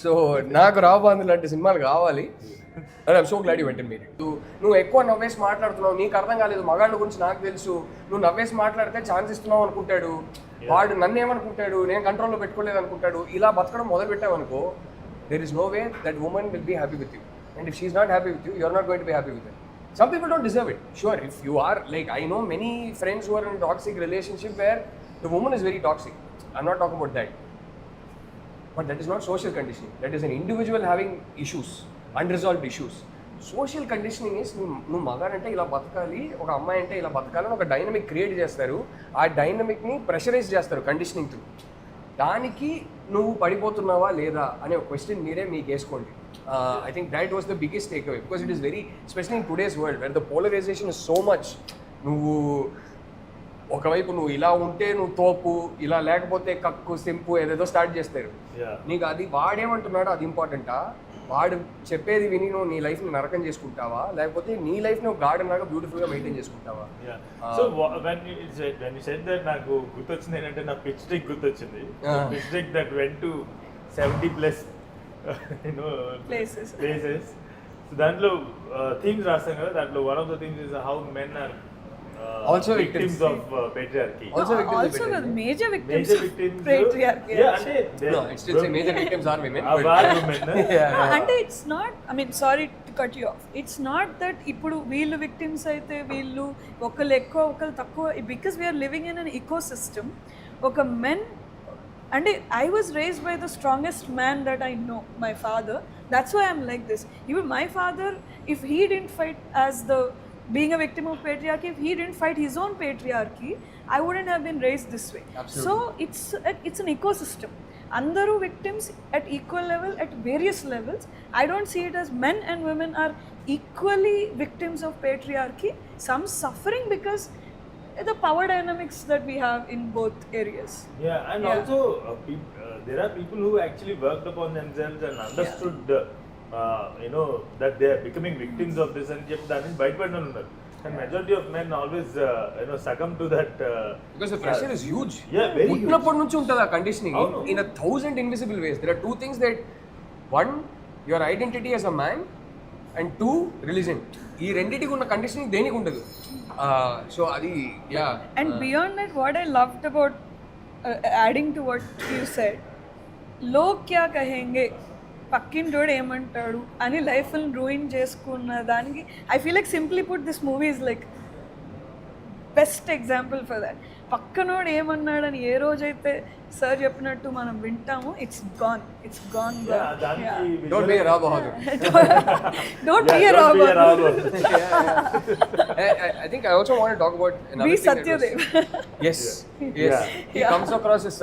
సో నాకు రావు బాంధు లాంటి సినిమాలు కావాలి. And I'm so glad you వెంటనే మీరు నువ్వు ఎక్కువ నవ్వేసి మాట్లాడుతున్నావు, నీకు అర్థం కాలేదు, మగాళ్ళ గురించి నాకు తెలుసు, నువ్వు నవ్వేసి మాట్లాడితే ఛాన్స్ ఇస్తున్నావు అనుకుంటాడు వాడు, నన్ను ఏమనుకుంటాడు, నేను కంట్రోల్లో పెట్టుకోలేదు అనుకుంటాడు. ఇలా బతకడం మొదలు పెట్టావు అనుకో, there is no way that women will be happy with you. And if she's not happy with you, you're not going to be happy with you. Some people don't deserve it. Sure, if you are, like I know many friends who are in a toxic relationship where the woman is very toxic. I'm not talking about that. But that is not social conditioning. That is an individual having issues, unresolved issues. Social conditioning is నువ్వు మగాడంటే ఇలా బతకాలి, ఒక అమ్మాయి అంటే ఇలా బతకాలి అని ఒక డైనమిక్ క్రియేట్ చేస్తారు. ఆ డైనమిక్ని ప్రెషరైజ్ చేస్తారు కండిషనింగ్ త్రూ. దానికి నువ్వు పడిపోతున్నావా లేదా అనే ఒక క్వశ్చన్ మీరే మీకు వేసుకోండి. I think that was the biggest takeaway because it is very, especially in today's world where the polarization is so much. నువ్వు ఒకవైపు నువ్వు ఇలా ఉంటే నువ్వు తోపు, ఇలా లేకపోతే కక్కు సింపు ఏదేదో స్టార్ట్ చేస్తారు. నీకు అది వాడేమంటున్నాడో అది ఇంపార్టెంటా, వాడు చెప్పేది విని నువ్వు నీ లైఫ్ని నరకం చేసుకుంటావా, లేకపోతే నీ లైఫ్ని ఒక గార్డెన్ లాగా బ్యూటిఫుల్గా మెయింటైన్ చేసుకుంటావా? So when you said that నాకు గుర్తొచ్చింది ఏంటంటే నా పిచ్ ట్రిక్ గుర్తొచ్చింది. Pitch trick that went to 70+ places. So దాంట్లో థీమ్స్ రాస్తాం కదా, దాంట్లో one of the themes is how men are also victims of patriarchy. Also major victims of patriarchy. Yeah, ante no, it's still say major victims are women. Are women. Yeah. Ante it's not, I mean sorry to cut you off. It's not that ఇప్పుడు వీళ్ళు victims అయితే వీళ్ళు ఒకళ్ళు ఎక్కువ ఒకళ్ళు తక్కువ, because we are living in an ecosystem. ఒక men, and I was raised by the strongest man that I know, my father. That's why I'm like this. Even my father, if he didn't fight as the being a victim of patriarchy, if he didn't fight his own patriarchy, I wouldn't have been raised this way. Absolutely. So it's an ecosystem. Andaru victims at equal level, at various levels. I don't see it as men and women are equally victims of patriarchy. Some suffering because the power dynamics that we have in both areas. Yeah, and also there are people who actually worked upon themselves and understood that they are becoming victims of this and చెప్పి దాన్ని బయటపడిన ఉన్నారు. And majority of men always succumb to that because the pressure is huge. Yeah, very huge. పుట్టినప్పటి నుంచి ఉంటుంది ఆ conditioning in 1,000 invisible ways. There are two things that, one, your identity as a man, and two, religion. ఈ రెండిటికి ఉన్న conditioning దేనికి ఉండదు. So అది and beyond that, what I loved about adding to what you said, log kya kahenge పక్కింటోడు ఏమంటాడు అని లైఫ్ని ruin చేసుకున్న దానికి I feel like simply put this movie is like best example for that. పక్కనోడు ఏమన్నాడని ఏ రోజైతే సార్ చెప్పినట్టు మనం వింటామో it's gone Don't be a Rao Bahadur. Don't be Rao Bahadur. I think I also want to talk about another Be thing that Satya Dev. Yes. He comes across as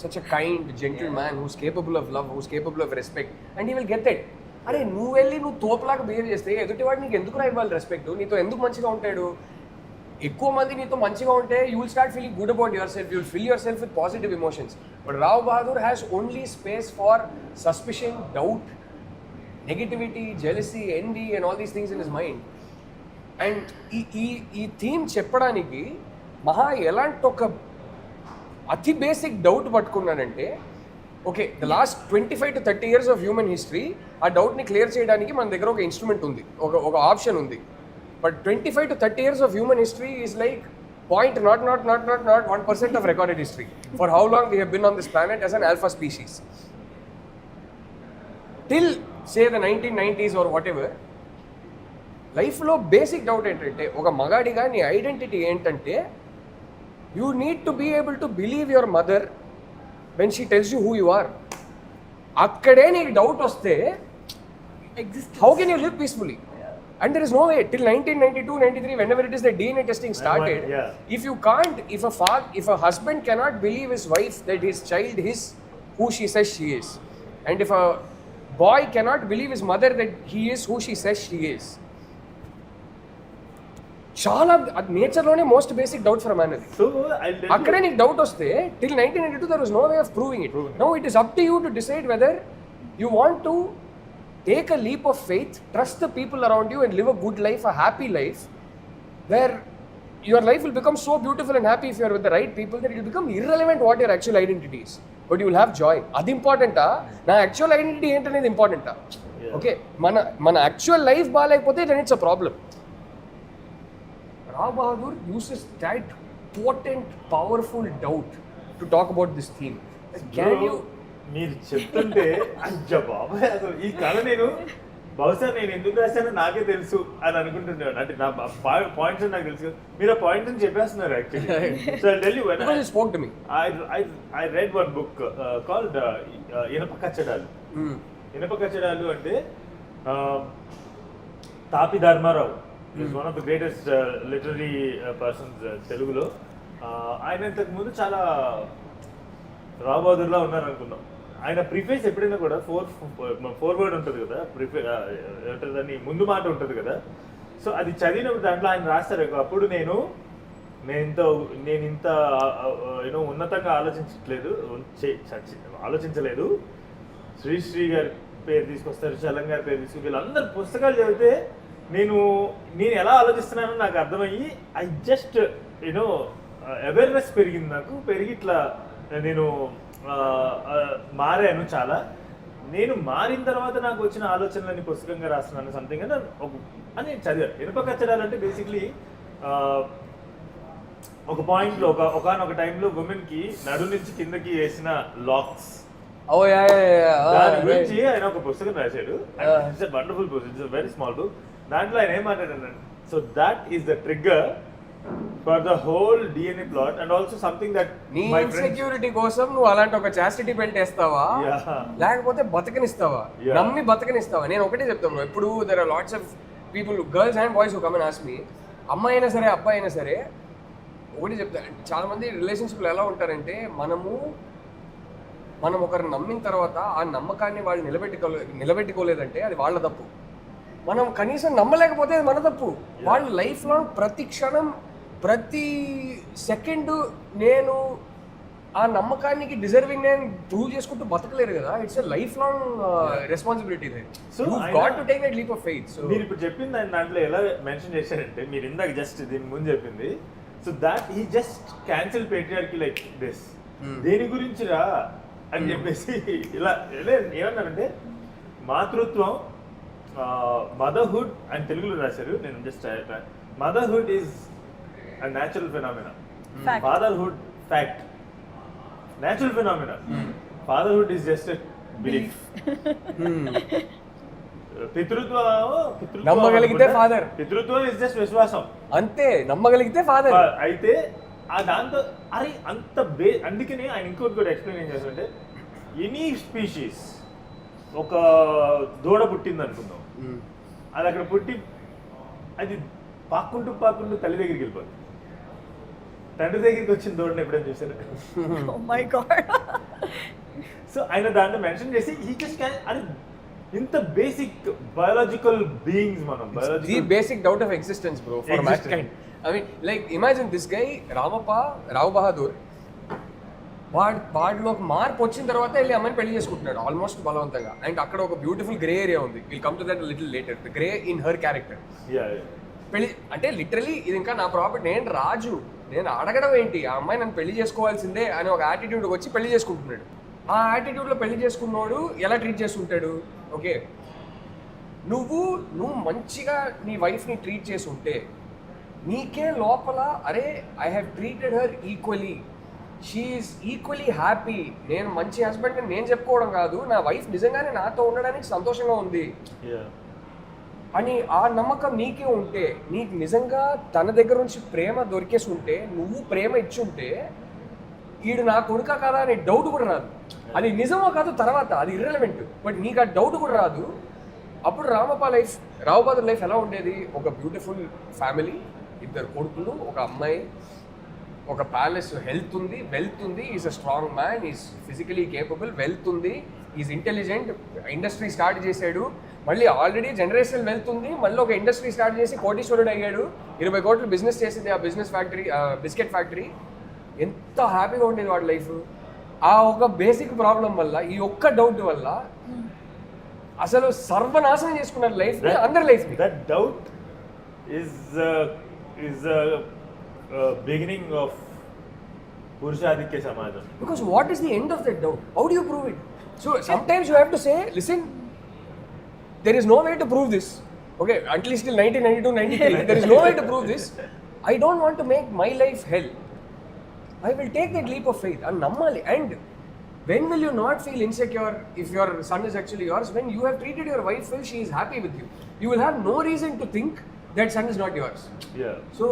such a kind, gentle man who's capable of love, who's capable of respect, and he will get that. అరే నువ్వు వెళ్ళి నువ్వు తోపులాగా behave చేస్తే ఎదుటివాడు నీకు ఎందుకు ఇవ్వాలి respect? నీతో ఎందుకు మంచిగా ఉంటాడు? ఎక్కువ మంది నీతో మంచిగా ఉంటే you will start feeling good about yourself, you will fill yourself with positive emotions. But Rao Bahadur has only space for suspicion, doubt, negativity, jealousy, envy and all these things in his mind. And ఈ theme చెప్పడానికి మహా ఎలాంటి ఒక అతి basic doubt పట్టుకున్నానంటే, okay the last 25 to 30 years of human history ఆ డౌట్ని clear చేయడానికి మన దగ్గర ఒక ఇన్స్ట్రుమెంట్ ఉంది, ఒక ఆప్షన్ ఉంది. But 25 to 30 years of human history is like not 1% of recorded history for how long we have been on this planet as an alpha species. Till say the 1990s or whatever, life lo basic doubt entante oka magadiga nee identity entante you need to be able to believe your mother when she tells you who you are. Akkade nee doubt vaste how can you live peacefully? And there is no way till 1992, 93, whenever it is the DNA testing started, if you can't, if a husband cannot believe his wife that his child is who she says she is, and if a boy cannot believe his mother that he is who she says she is, చాలా నేచర్లోనే most basic doubt for man అది. అక్కడే నీకు doubt వస్తే till 1992 there was no way of proving it. Now it is up to you to decide whether you want to take a leap of faith, trust the people around you and live a good life, a happy life, where your life will become so beautiful and happy if you are with the right people that it will become irrelevant what your actual identity is, but you will have joy. Adi important ah na actual identity ఏంటనేది important ah. Okay, మన actual life బాలేకపోతే then it's a problem. Rao Bahadur uses that potent, powerful doubt to talk about this theme. Can you మీరు చెప్తుంటే అయ్య బాబాయ్ అసలు ఈ కథ నేను బహుశా నేను ఎందుకు రాశానో నాకే తెలుసు అని అనుకుంటున్నాను. అంటే నా పాయింట్స్ నాకు తెలుసు, మీరు ఆ పాయింట్స్ అని చెప్పేస్తున్నారు actually. So I tell you when you spoke to me, I read one book called ఇనప కచ్చడాలు. ఇనప కచ్చడాలు అంటే Tapi Dharmarao is one of the greatest literary persons తెలుగులో. ఆయన ఇంతకు ముందు చాలా రావ్ బహదూర్లా ఉన్నారు అనుకున్నాం. ఆయన ప్రిఫేస్ ఎప్పుడైనా కూడా ఫోర్వర్డ్ ఉంటుంది కదా, దాన్ని ముందు మాట ఉంటుంది కదా. సో అది చదివినప్పుడు దాంట్లో ఆయన రాస్తారు, అప్పుడు నేను ఇంత యూనో ఉన్నతంగా ఆలోచించలేదు. శ్రీ గారి పేరు తీసుకొస్తారు, చలం గారి పేరు తీసుకు, వీళ్ళందరూ పుస్తకాలు చదివితే నేను ఎలా ఆలోచిస్తున్నానో నాకు అర్థమయ్యి ఐ జస్ట్ యూనో అవేర్నెస్ పెరిగింది నాకు. పెరిగి ఇట్లా నేను మారాను చాలా. నేను మారిన తర్వాత నాకు వచ్చిన ఆలోచనలన్నీ పుస్తకంగా రాస్తున్నాను సంథింగ్ అని చదివాను. ఇనుప కచ్చడాలంటే బేసిక్లీ ఒక పాయింట్లో ఒకనొక టైంలో ఉమెన్కి నడు నుంచి కిందకి వేసిన లాక్స్ దాని గురించి ఆయన ఒక పుస్తకం రాశాడు. It's wonderful book, it's very small book. దాంట్లో ఆయన ఏం మాట్లాడాడు, so that is the trigger for the whole DNA plot and also something that నీ ఇన్సెక్యూరిటీ కోసం నువ్వు అలాంటి ఒక చాస్టిటీ బెల్ట్ వేస్తావా, లేకపోతే బతకనిస్తావా, నమ్మి బతకనిస్తావా? నేను ఒకటే చెప్తాను, ఎప్పుడు there are lots of people, girls and boys who come and ask me, అమ్మాయి అయినా సరే అబ్బాయి అయినా సరే ఒకటి చెప్తాను. చాలా మంది రిలేషన్షిప్లో ఎలా ఉంటారంటే, మనం ఒకరిని నమ్మిన తర్వాత ఆ నమ్మకాన్ని వాళ్ళు నిలబెట్టుకోలేదంటే అది వాళ్ళ తప్పు. మనం కనీసం నమ్మలేకపోతే అది మన తప్పు. వాళ్ళు లైఫ్ లాంగ్ ప్రతి క్షణం ప్రతి సెకండ్ నేను ఆ నమ్మకానికి డిజర్వింగ్ నేను ప్రూవ్ చేసుకుంటూ బతకలేరు కదా. It's a life long responsibility. So got to take that leap of faith. So మీరు ఇప్పుడు చెప్పింది ఆయన దాంట్లో ఎలా మెన్షన్ చేశారంటే, మీరు ఇందాక జస్ట్ దీని ముందు చెప్పింది, so that he just cancel patriarchy like this, దేని గురించి రా అని చెప్పేసి ఇలా ఏమన్నారంటే, మాతృత్వం మదర్హుడ్ అని తెలుగులో రాశారు, నేను just motherhood is a natural phenomena. Fatherhood fact. Natural phenomena. Fatherhood is just a belief. నమ్మగలిగితే father. పితృత్వం ఇస్ జస్ట్ విశ్వాసం అంతే, నమ్మగలిగితే ఫాదర్. అయితే ఆ దాంతో అరే అంత అందుకనే ఆయన ఇంకోటి కూడా ఎక్స్ప్లెయిన్ ఏం చేస్తుంటే ఎనీ స్పీషీస్ ఒక దూడ పుట్టింది అనుకుందాం, అది అక్కడ పుట్టి అది పాక్కుంటూ తల్లి దగ్గరికి వెళ్ళిపోతుంది. తండ్రి దగ్గరికి వచ్చిన దూడని ఎప్పుడైనా చూసారు? Oh my God. సో ఆయన దాంట్లో మెన్షన్ చేసి ఈ జస్ట్ క్యాన్ అది ఇంత బేసిక్ బయాలజికల్ బీయింగ్స్ మనం the basic doubt of existence bro for mankind. I mean like imagine this guy Rao Bahadur వాడిలోకి మార్పు వచ్చిన తర్వాత వెళ్ళి అమ్మాయిని పెళ్లి చేసుకుంటున్నాడు ఆల్మోస్ట్ బలవంతంగా. అండ్ అక్కడ ఒక బ్యూటిఫుల్ గ్రే ఏరియా ఉంది, will come to that little later. The grey in her character. పెళ్లి అంటే లిటరలీ ఇది ఇంకా నా ప్రాపర్టీ, నేను రాజు, నేను అడగడం ఏంటి, ఆ అమ్మాయి నన్ను పెళ్లి చేసుకోవాల్సిందే అని ఒక యాటిట్యూడ్కి వచ్చి పెళ్లి చేసుకుంటున్నాడు. ఆ యాటిట్యూడ్లో పెళ్లి చేసుకున్నవాడు ఎలా ట్రీట్ చేసుకుంటాడు? ఓకే, నువ్వు మంచిగా నీ వైఫ్ని ట్రీట్ చేసి ఉంటే నీకే లోపల అరే I have treated her equally, she's equally happy, నేను మంచి హస్బెండ్ అని నేను చెప్పుకోవడం కాదు, నా వైఫ్ నిజంగానే నాతో ఉండడానికి సంతోషంగా ఉంది అని ఆ నమ్మకం నీకే ఉంటే, నీకు నిజంగా తన దగ్గర నుంచి ప్రేమ దొరికేసి ఉంటే, నువ్వు ప్రేమ ఇచ్చి ఉంటే ఈడు నా కొడుక కదా అనే డౌట్ కూడా రాదు. అది నిజమో కాదు తర్వాత అది ఇర్రెలవెంట్, బట్ నీకు ఆ డౌట్ కూడా రాదు. అప్పుడు రావు బహదూర్ లైఫ్ ఎలా ఉండేది? ఒక బ్యూటిఫుల్ ఫ్యామిలీ, 2 కొడుకులు, ఒక అమ్మాయి, ఒక ప్యాలెస్, హెల్త్ ఉంది, వెల్త్ ఉంది, is a strong man, is physically capable, wealth ఉంది, ఈజ్ ఇంటెలిజెంట్, ఇండస్ట్రీ స్టార్ట్ చేశాడు, మళ్ళీ ఆల్రెడీ జనరేషనల్ వెల్త్ ఉంది, మళ్ళీ ఒక ఇండస్ట్రీ స్టార్ట్ చేసి కోటీశ్వరుడు అయ్యాడు, 20 కోట్లు బిజినెస్ చేసింది ఆ బిజినెస్ ఫ్యాక్టరీ, బిస్కెట్ ఫ్యాక్టరీ. ఎంత హ్యాపీగా ఉండేది వాడి లైఫ్. ఆ ఒక బేసిక్ ప్రాబ్లం వల్ల, ఈ ఒక్క డౌట్ వల్ల అసలు సర్వనాశనం చేసుకున్నారు లైఫ్, అందరి life. That doubt is beginning of పురుషాధిక్య సమాజం. Because what is the end of that doubt? How do you prove it? So sometimes you have to say, listen, there is no way to prove this. Okay, at least till 1992-93 there is no way to prove this. I don't want to make my life hell. I will take that leap of faith and nammali. And when will you not feel insecure if your son is actually yours? When you have treated your wife well, she is happy with you, you will have no reason to think that son is not yours. Yeah. So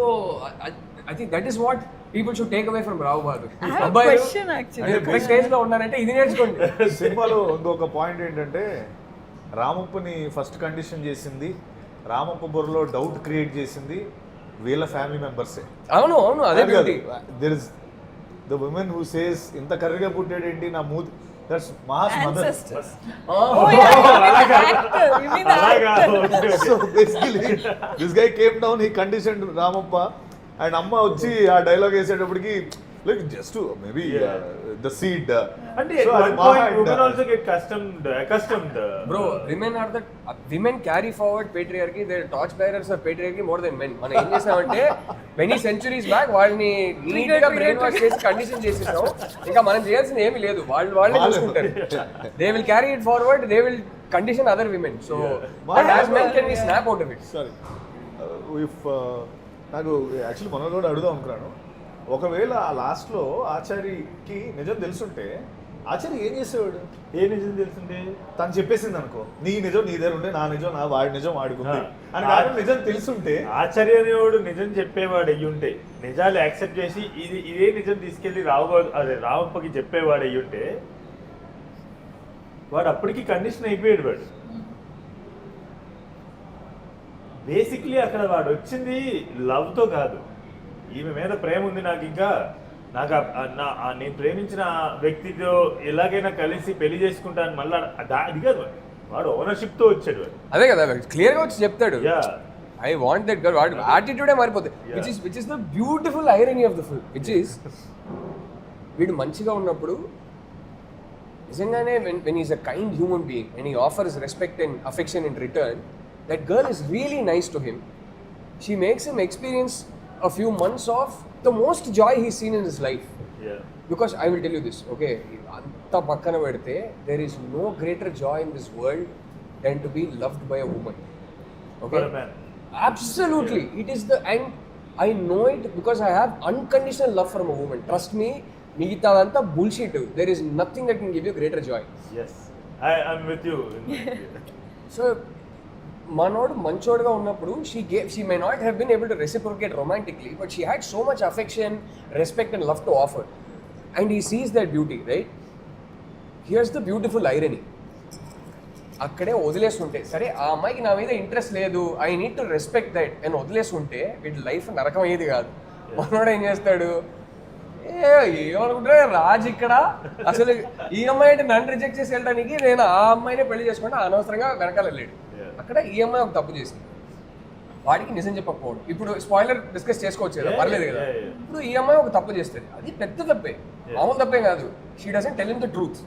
I think that is what people should take away from Rao Bahadur. I have a question actually. Correct stage లో ఉన్నారంటే ఇది నేర్చుకోండి. సినిమాలో ఇంకొక point ఏంటంటే రామప్పని first condition చేసింది, రామప్ప బుర్రలో doubt create చేసింది వీళ్ళ ఫ్యామిలీ మెంబర్సే. అవును అదే beauty. There is the women who says ఇంత కర్రీగా పుట్టాడేంటి నా మూతి, దట్స్ మహాస్ mother. Oh yeah, actor. You mean the actor? So basically this guy came down, he conditioned Ramappa, and అమ్మ వచ్చి ఆ డైలాగ్ వేసేటప్పటికి like just maybe the seed అంటే at one point women also get accustomed. Bro, women carry forward patriarchy, they are torch bearers of patriarchy more than men. మనం ఏం చేసామంటే many centuries back వాళ్ళని neat గా brain wash చేసి condition చేసేసాం. ఇంకా మనం చేయాల్సింది ఏమీ లేదు, వాళ్ళే చూసుకుంటారు. They will carry it forward, they will condition other women. So as men can we snap out of it? Sorry, if నాకు యాక్చువల్లీ మనం కూడా అడుగుదాం అనుకున్నాను, ఒకవేళ ఆ లాస్ట్లో ఆచార్యకి నిజం తెలుసుంటే ఆచార్య ఏం చేసేవాడు? ఏ నిజం తెలుసుంటే తను చెప్పేసింది అనుకో, నీ నిజం నీ దగ్గర ఉంటే నా నిజం వాడి నిజం వాడుకుంది అని కాదు. నిజం తెలుసుంటే ఆచార్య అనేవాడు నిజం చెప్పేవాడు అయ్యి ఉంటే, నిజాలు యాక్సెప్ట్ చేసి ఇదే నిజం తీసుకెళ్లి రామప్పకి చెప్పేవాడు అయ్యి ఉంటే వాడు అప్పటికి కండిషన్ అయిపోయాడు. వాడు బేసిక్లీ అక్కడ వాడు వచ్చింది లవ్తో కాదు, ఈమె మీద ప్రేమ ఉంది నాకు, ఇంకా నాకు నేను ప్రేమించిన వ్యక్తితో ఎలాగైనా కలిసి పెళ్లి చేసుకుంటాను మళ్ళీ అది కాదు, వాడు ఓనర్షిప్తో వచ్చాడు. అదే కదా క్లియర్గా వచ్చి చెప్తాడు, ఐ వాంట్ దట్ గర్ల్. వాడి యాటిట్యూడే మారిపోతుంది. Which is the beautiful irony of the film, which is వీడు మంచిగా ఉన్నప్పుడు నిజంగానే when he's a kind human being and he offers respect and affection in return, that girl is really nice to him. She makes him experience a few months of the most joy he's seen in his life. Yeah. Because I will tell you this, okay, anta pakkana pedte, there is no greater joy in this world than to be loved by a woman. Okay? For a man. Absolutely. Yeah. It is and I know it because I have unconditional love from a woman. Trust me, migitadanta bullshit. There is nothing that can give you greater joy. Yes. I'm with you. So మనోడు మంచోడుగా ఉన్నప్పుడు she may not have been able to reciprocate romantically but she had so much affection respect and love to offer and he sees that beauty right. Here's the beautiful irony. అక్కడే వదిలేస్తుంటే సరే ఆ అమ్మాయికి నా మీద ఇంట్రెస్ట్ లేదు, I need to respect that అని వదిలేస్తుంటే వీటి లైఫ్ నరకం అయ్యేది కాదు. మనోడు ఏం చేస్తాడు, ఏమనుకుంటా రాజు ఇక్కడ అసలు ఈ అమ్మాయి అంటే నన్ను రిజెక్ట్ చేసి వెళ్ళడానికి నేను ఆ అమ్మాయినే పెళ్లి చేసుకుంటే అనవసరంగా వెనకాల వెళ్ళాడు. అక్కడ ఈ అమ్మాయి ఒక తప్పు చేసింది, వాడికి నిజం చెప్పకపోవడం. ఇప్పుడు స్పాయిలర్ డిస్కస్ చేసుకోవచ్చు కదా, పర్లేదు కదా. ఇప్పుడు ఈ అమ్మాయి ఒక తప్పు చేస్తుంది, అది పెద్ద తప్పే, మామూలు తప్పే కాదు. She doesn't tell him the truth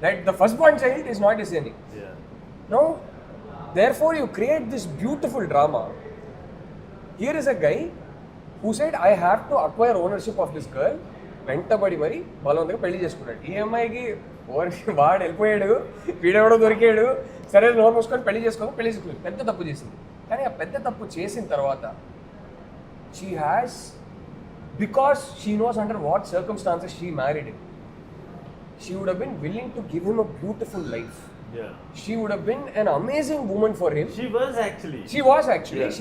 that the first born child is not his any. No therefore you create this beautiful drama. Here is a guy who said I have to acquire ownership of this girl. వెంటబడి మరి బలవంతంగా పెళ్లి చేసుకున్నాడు. ఈ అమ్మాయికి వాడు వెళ్ళిపోయాడు, వీడెవడో దొరికాడు, సరే నోరు మూసుకొని పెళ్లి చేసుకున్నాడు. పెద్ద తప్పు చేసింది. కానీ ఆ పెద్ద తప్పు చేసిన తర్వాత she has, because she knows under what circumstances she married him, she would have been willing to give him a beautiful life. Yeah. She would have been an amazing woman for him. She was actually. Yeah.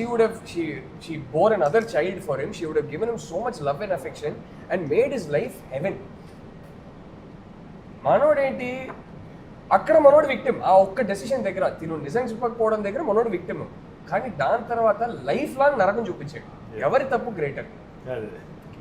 She bore another child for him. She would have given him so much love and affection and made his life heaven. మనోడేంటి అక్కడ మనోడు victim. ఆ ఒక్క decision దగ్గర తిను నిజం చెప్పకపోవడం దగ్గర మనోడు విక్టిమ్. కానీ దాని తర్వాత లైఫ్ లాంగ్ నరకం చూపించాడు. ఎవరి తప్పు గ్రేటర్?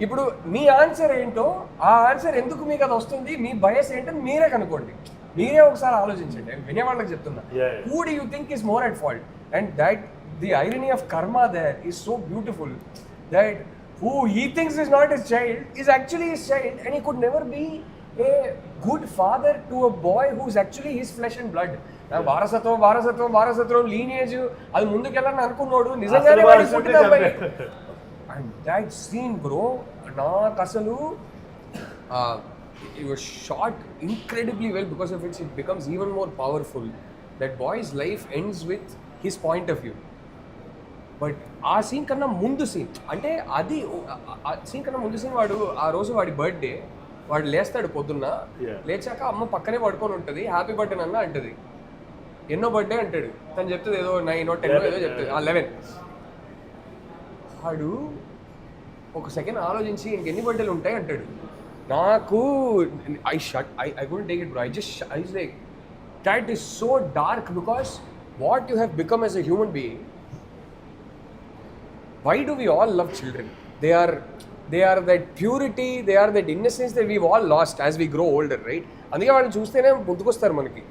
ఇప్పుడు మీ ఆన్సర్ ఏంటో, ఆ ఆన్సర్ ఎందుకు మీకు అది వస్తుంది, మీ బయస్ ఏంటని మీరే కనుక్కోండి. మీరే ఒకసారి ఆలోచించండి. వినేవాళ్ళకి చెప్తున్నా, who do you think is more at fault? And that the irony of karma there is so beautiful that who he thinks is not his child is actually his child, and he could never be a good father to a boy who is actually his flesh and blood. వారసత్వం lineage అది ముందుకెళ్ళని అనుకున్నాడు, నిజంగానే వాడి పుట్టిన అబ్బాయి. And that scene bro, నాకు అసలు it was shot incredibly well, because of which it becomes even more powerful. That boy's life ends with his point of view. But ఆ సీన్ కన్నా ముందు సీన్, అంటే అది సీన్ కన్నా ముందు సీన్, వాడు ఆ రోజు వాడి బర్త్డే, వాడు లేస్తాడు పొద్దున్న, లేచాక అమ్మ పక్కనే పడుకొని ఉంటుంది, హ్యాపీ బర్త్డే అన్న అంటది. ఎన్నో బర్త్డే అంటాడు, తను చెప్తుంది ఏదో 9 or 10 ఏదో చెప్తుంది, 11. వాడు ఒక సెకండ్ ఆలోచించి ఇంకెన్ని బర్త్డేలు ఉంటాయి అంటాడు. నాకు I couldn't take it, bro. I was like, that is so dark, because what you have become as a human being. Why do we all love children? They are that purity, they are that innocence that we've all lost as we grow older, right? అందుకే వాళ్ళని చూస్తేనే ముందుకొస్తారు మనకి,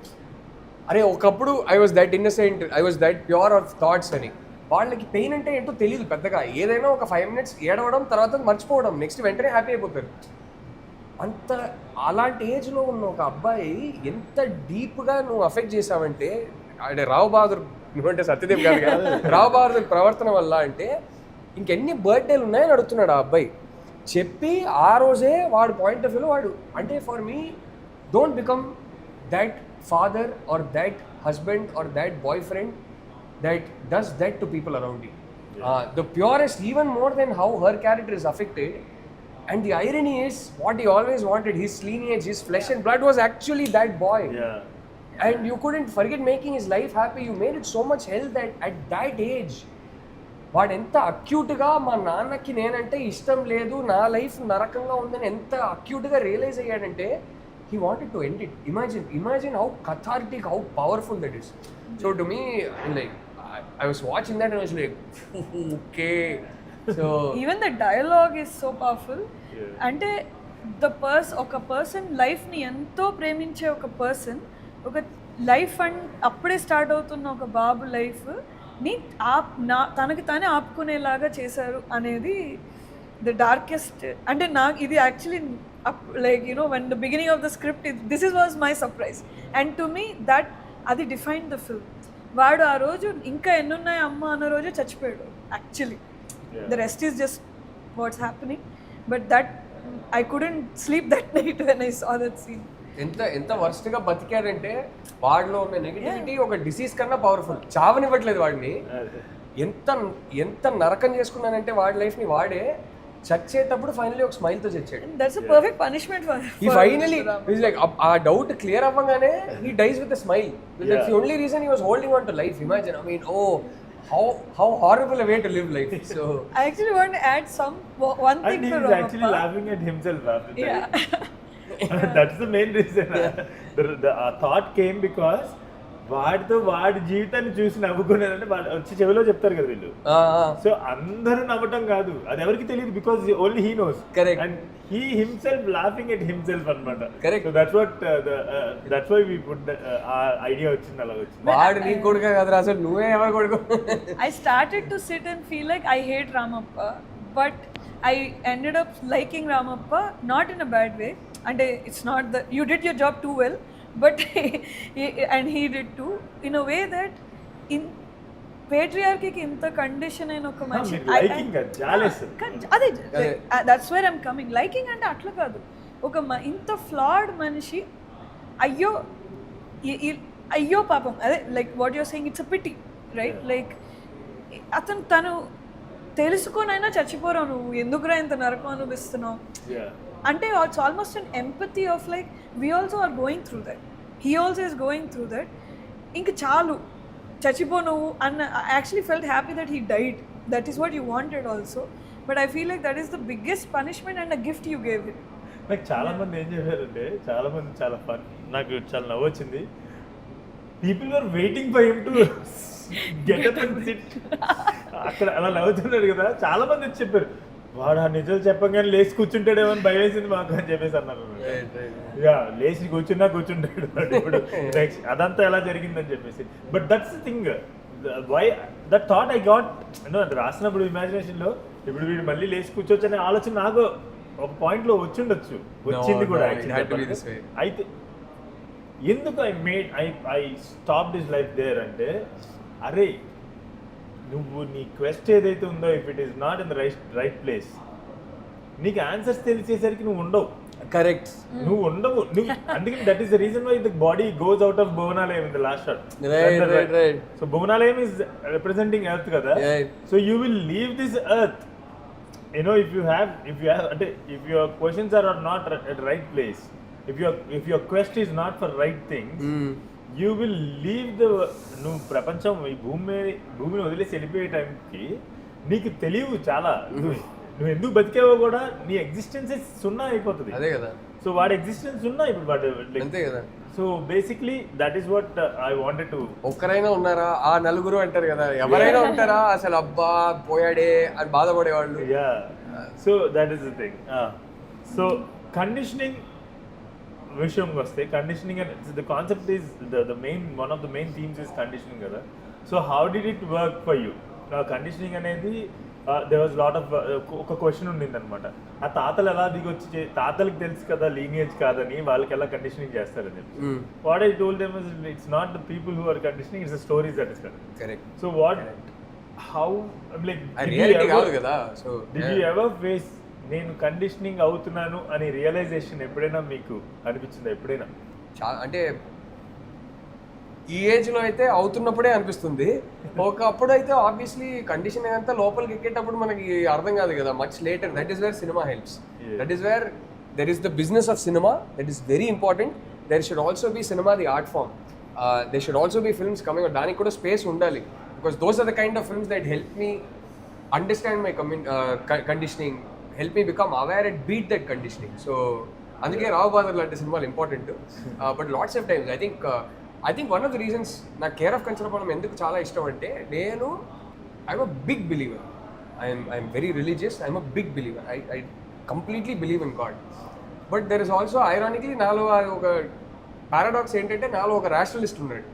అరే ఒకప్పుడు I was that innocent, I was that pure of thoughts అని. వాళ్ళకి pain అంటే ఏంటో తెలియదు పెద్దగా. ఏదైనా ఒక 5 minutes ఏడవడం, తర్వాత మర్చిపోవడం, నెక్స్ట్ వెంటనే హ్యాపీ అయిపోతారు. అంత అలాంటి ఏజ్లో ఉన్న ఒక అబ్బాయి ఎంత డీప్గా నువ్వు అఫెక్ట్ చేసావంటే, అంటే రావు బహదూర్, నువ్వంటే సత్యదేవ్ గారు కాదు, రావు బహదూర్ ప్రవర్తన వల్ల అంటే ఇంకెన్ని బర్త్డేలు ఉన్నాయని అడుగుతున్నాడు ఆ అబ్బాయి. చెప్పి ఆ రోజే వాడు పాయింట్ ఆఫ్ వ్యూలో వాడు, అంటే for me don't become that father or that husband or that boyfriend that does that to people around you. The purest, even more than how her character is affected. And the irony is, what he always wanted, his lineage, his flesh and blood, was actually that boy. Yeah. And you couldn't forget making his life happy. You made it so much hell that at that age, వాడు ఎంత అక్యూట్గా మా నాన్నకి నేనంటే ఇష్టం లేదు, నా life నరకంగా ఉందని ఎంత అక్యూట్గా realise అయ్యాడంటే, he wanted to end it. Imagine how cathartic, how powerful that is. So to me, like, I was watching that and I was like, okay. So even the dialogue is so powerful. అంటే ఒక person లైఫ్ని ఎంతో ప్రేమించే ఒక person, ఒక life and అప్పుడే start అవుతున్న ఒక బాబు లైఫ్ని తనకి తానే ఆపుకునేలాగా చేశారు అనేది ద డార్కెస్ట్. అంటే నాకు ఇది actually like when the beginning of the script this was my surprise, and to me that అది డిఫైన్ ద ఫిల్మ్. వాడు ఆ రోజు ఇంకా ఎన్నున్నాయి అమ్మ అన్న రోజే చచ్చిపోయాడు actually. The rest is just what's happening, but that I couldn't sleep that night when I saw that scene. ఎంత వర్స్ట్గా బతికాడంటే, వాడిలో ఉన్న నెగిటివిటీ ఒక డిసీజ్ కన్నా పవర్ఫుల్. చావనివ్వట్లేదు వాడిని. ఎంత నరకం చేసుకున్నానంటే వాడి లైఫ్ని వాడే. చచ్చేటప్పుడు ఫైనలీ ఒక స్మైల్ తో చచ్చాడు. That's a perfect punishment for He finally is like ఆ డౌట్ క్లియర్ అవ్వగానే he dies with a smile. That's the only reason he was holding on to life. Imagine, I mean, how horrible a way to live life. So I actually want to add one thing And for he's actually Ramappa. laughing at himself after that. Yeah. That's the main reason. The thought came because వాడి జీవితాన్ని చూసి నవ్వుకునేదంటే వాడు వచ్చి చెవిలో చెప్తారు కదా వీళ్ళు. So అందరూ నవ్వటం కాదు, అది ఎవరికి తెలియదు, because only he knows. Correct. And he himself laughing at himself అన్నమాట. Correct. So that's why we put ఆ ఐడియా వచ్చింది, అలా వచ్చింది. వాడు నీ కొడుకే కదరా, అసలు నువ్వే ఎవరి కొడుకు. I started to sit and feel like I hate Ramappa, but I ended up liking Ramappa, not in a bad way. And it's not that you did your job too well, but and he did too, in a way that in patriarchy ki inta condition aina oka manchi liking ga jealous ade that's where I'm coming. Liking ante atla kaadu, oka inta flawed manishi ayyo ayyo papam ade, like what you're saying, it's a pity, right? Like అతను తను తెలుసుకొనైనా చచ్చిపోరావు, నువ్వు ఎందుకురా ఇంత నరకం అనుభవిస్తున్నావు అంటే it's almost an empathy of like we also are going through that, he also is going through that, ఇంక చాలు చచ్చిపో నువ్వు అన్న. I actually felt happy that he died. That is what you wanted also, but I feel like that is the biggest punishment and a gift you gave him. నాకు చాలా మంది ఏం చెప్పారంటే, చాలా మంది చాలా ఫన్, నాకు చాలా నవ్వు వచ్చింది. People are waiting for him to get up and sit. అక్కడ అలా నవ్వుతున్నాడు కదా, చాలా మంది వచ్చి చెప్పారు వాడు ఆ నిజాలు చెప్పగానే లేచి కూర్చుంటాడేమో అని భయం వేసింది మాకు అని చెప్పేసి అన్నారు. యా, లేచి కూర్చుంటాడు ఇప్పుడు నెక్స్ట్ అదంతా ఎలా జరిగిందని చెప్పేసి. But that's the thing, why that thought I got, అది రాసినప్పుడు ఇమాజినేషన్లో ఇప్పుడు వీడు మళ్ళీ లేచి కూర్చోవచ్చు అనే ఆలోచన నాకు ఒక పాయింట్లో వచ్చిండొచ్చు, వచ్చింది కూడా. అయితే ఎందుకు I stop this life there అంటే, అరే నువ్వు నీ క్వెస్ట్ ఏదైతే ఉందో, if it is not in the right place, నీకు ఆన్సర్స్ తెలిసేసరికి నువ్వు ఉండవు. కరెక్ట్, నువ్వు ఉండవు. అందుకని that is the reason why the body goes out of Bhuvanalayam in the last shot. So Bhuvanalayam is representing earth కదా. So you will leave this earth, if you have అంటే if your questions are not at the right place, if your quest is not for right things, you will leave నువ్వు ప్రపంచం ఈ భూమిని వదిలేసి వెళ్ళిపోయే టైంకి నీకు తెలియవు చాలా, నువ్వు ఎందుకు బతికేవో కూడా, నీ ఎగ్జిస్టెన్స్ సున్నా అయిపోతుంది. అదే కదా. సో వాడి ఎగ్జిస్టెన్స్ సున్నా ఇప్పుడు వాడు. అంతే కదా. So basically that is what I wanted to. ఒక్కరైనా ఉన్నారా ఆ నలుగురు అంటారు కదా, ఎవరైనా ఉంటారా అసలు అబ్బా పోయాడే అని బాధపడేవాళ్ళు. Yeah, so that is the thing. So conditioning విషయంకి వస్తే, conditioning and the concept is the main, one of the main themes is conditioning కదా. So how did it work for you? Conditioning అనేది దేర్ వాజ్ లాట్ ఆఫ్ ఒక question ఉండింది అనమాట, ఆ తాతలు ఎలా దిగొచ్చి, తాతలకు తెలుసు కదా లీనియేజ్ కాదని, వాళ్ళకి ఎలా కండిషనింగ్ చేస్తారని. What I told them is it's not the people who are conditioning, it's the stories that is correct. So what how like did you ever face నేను కండిషనింగ్ అవుతున్నాను అని రియలైజేషన్ ఎప్పుడైనా మీకు అనిపించిందా? ఎప్పుడైనా అంటే ఈ ఏజ్లో అయితే అవుతున్నప్పుడే అనిపిస్తుంది, ఒకప్పుడు అయితే ఆబ్వియస్లీ కండిషన్ అంతా లోపలికి ఎక్కేటప్పుడు మనకి అర్థం కాదు కదా, much later. That is where cinema helps, that is where there is the business of cinema, that is very important. There should also be cinema the art form, they should also be films coming, దానికి కూడా space ఉండాలి, because those are the kind of films that help me understand my conditioning, help me become aware and beat that conditioning. So అందుకే రావు బహదూర్ లాంటి సినిమాలు important. But lots of times I think one of the reasons నాకు care of Kancharapalem ఎందుకు చాలా ఇష్టం అంటే, నేను I'm a big believer, I'm very religious, I'm a big believer, I completely believe in God. But there is also ironically నాలో ఒక paradox ఏంటంటే, నాలో ఒక రేషనలిస్ట్ ఉన్నాడు.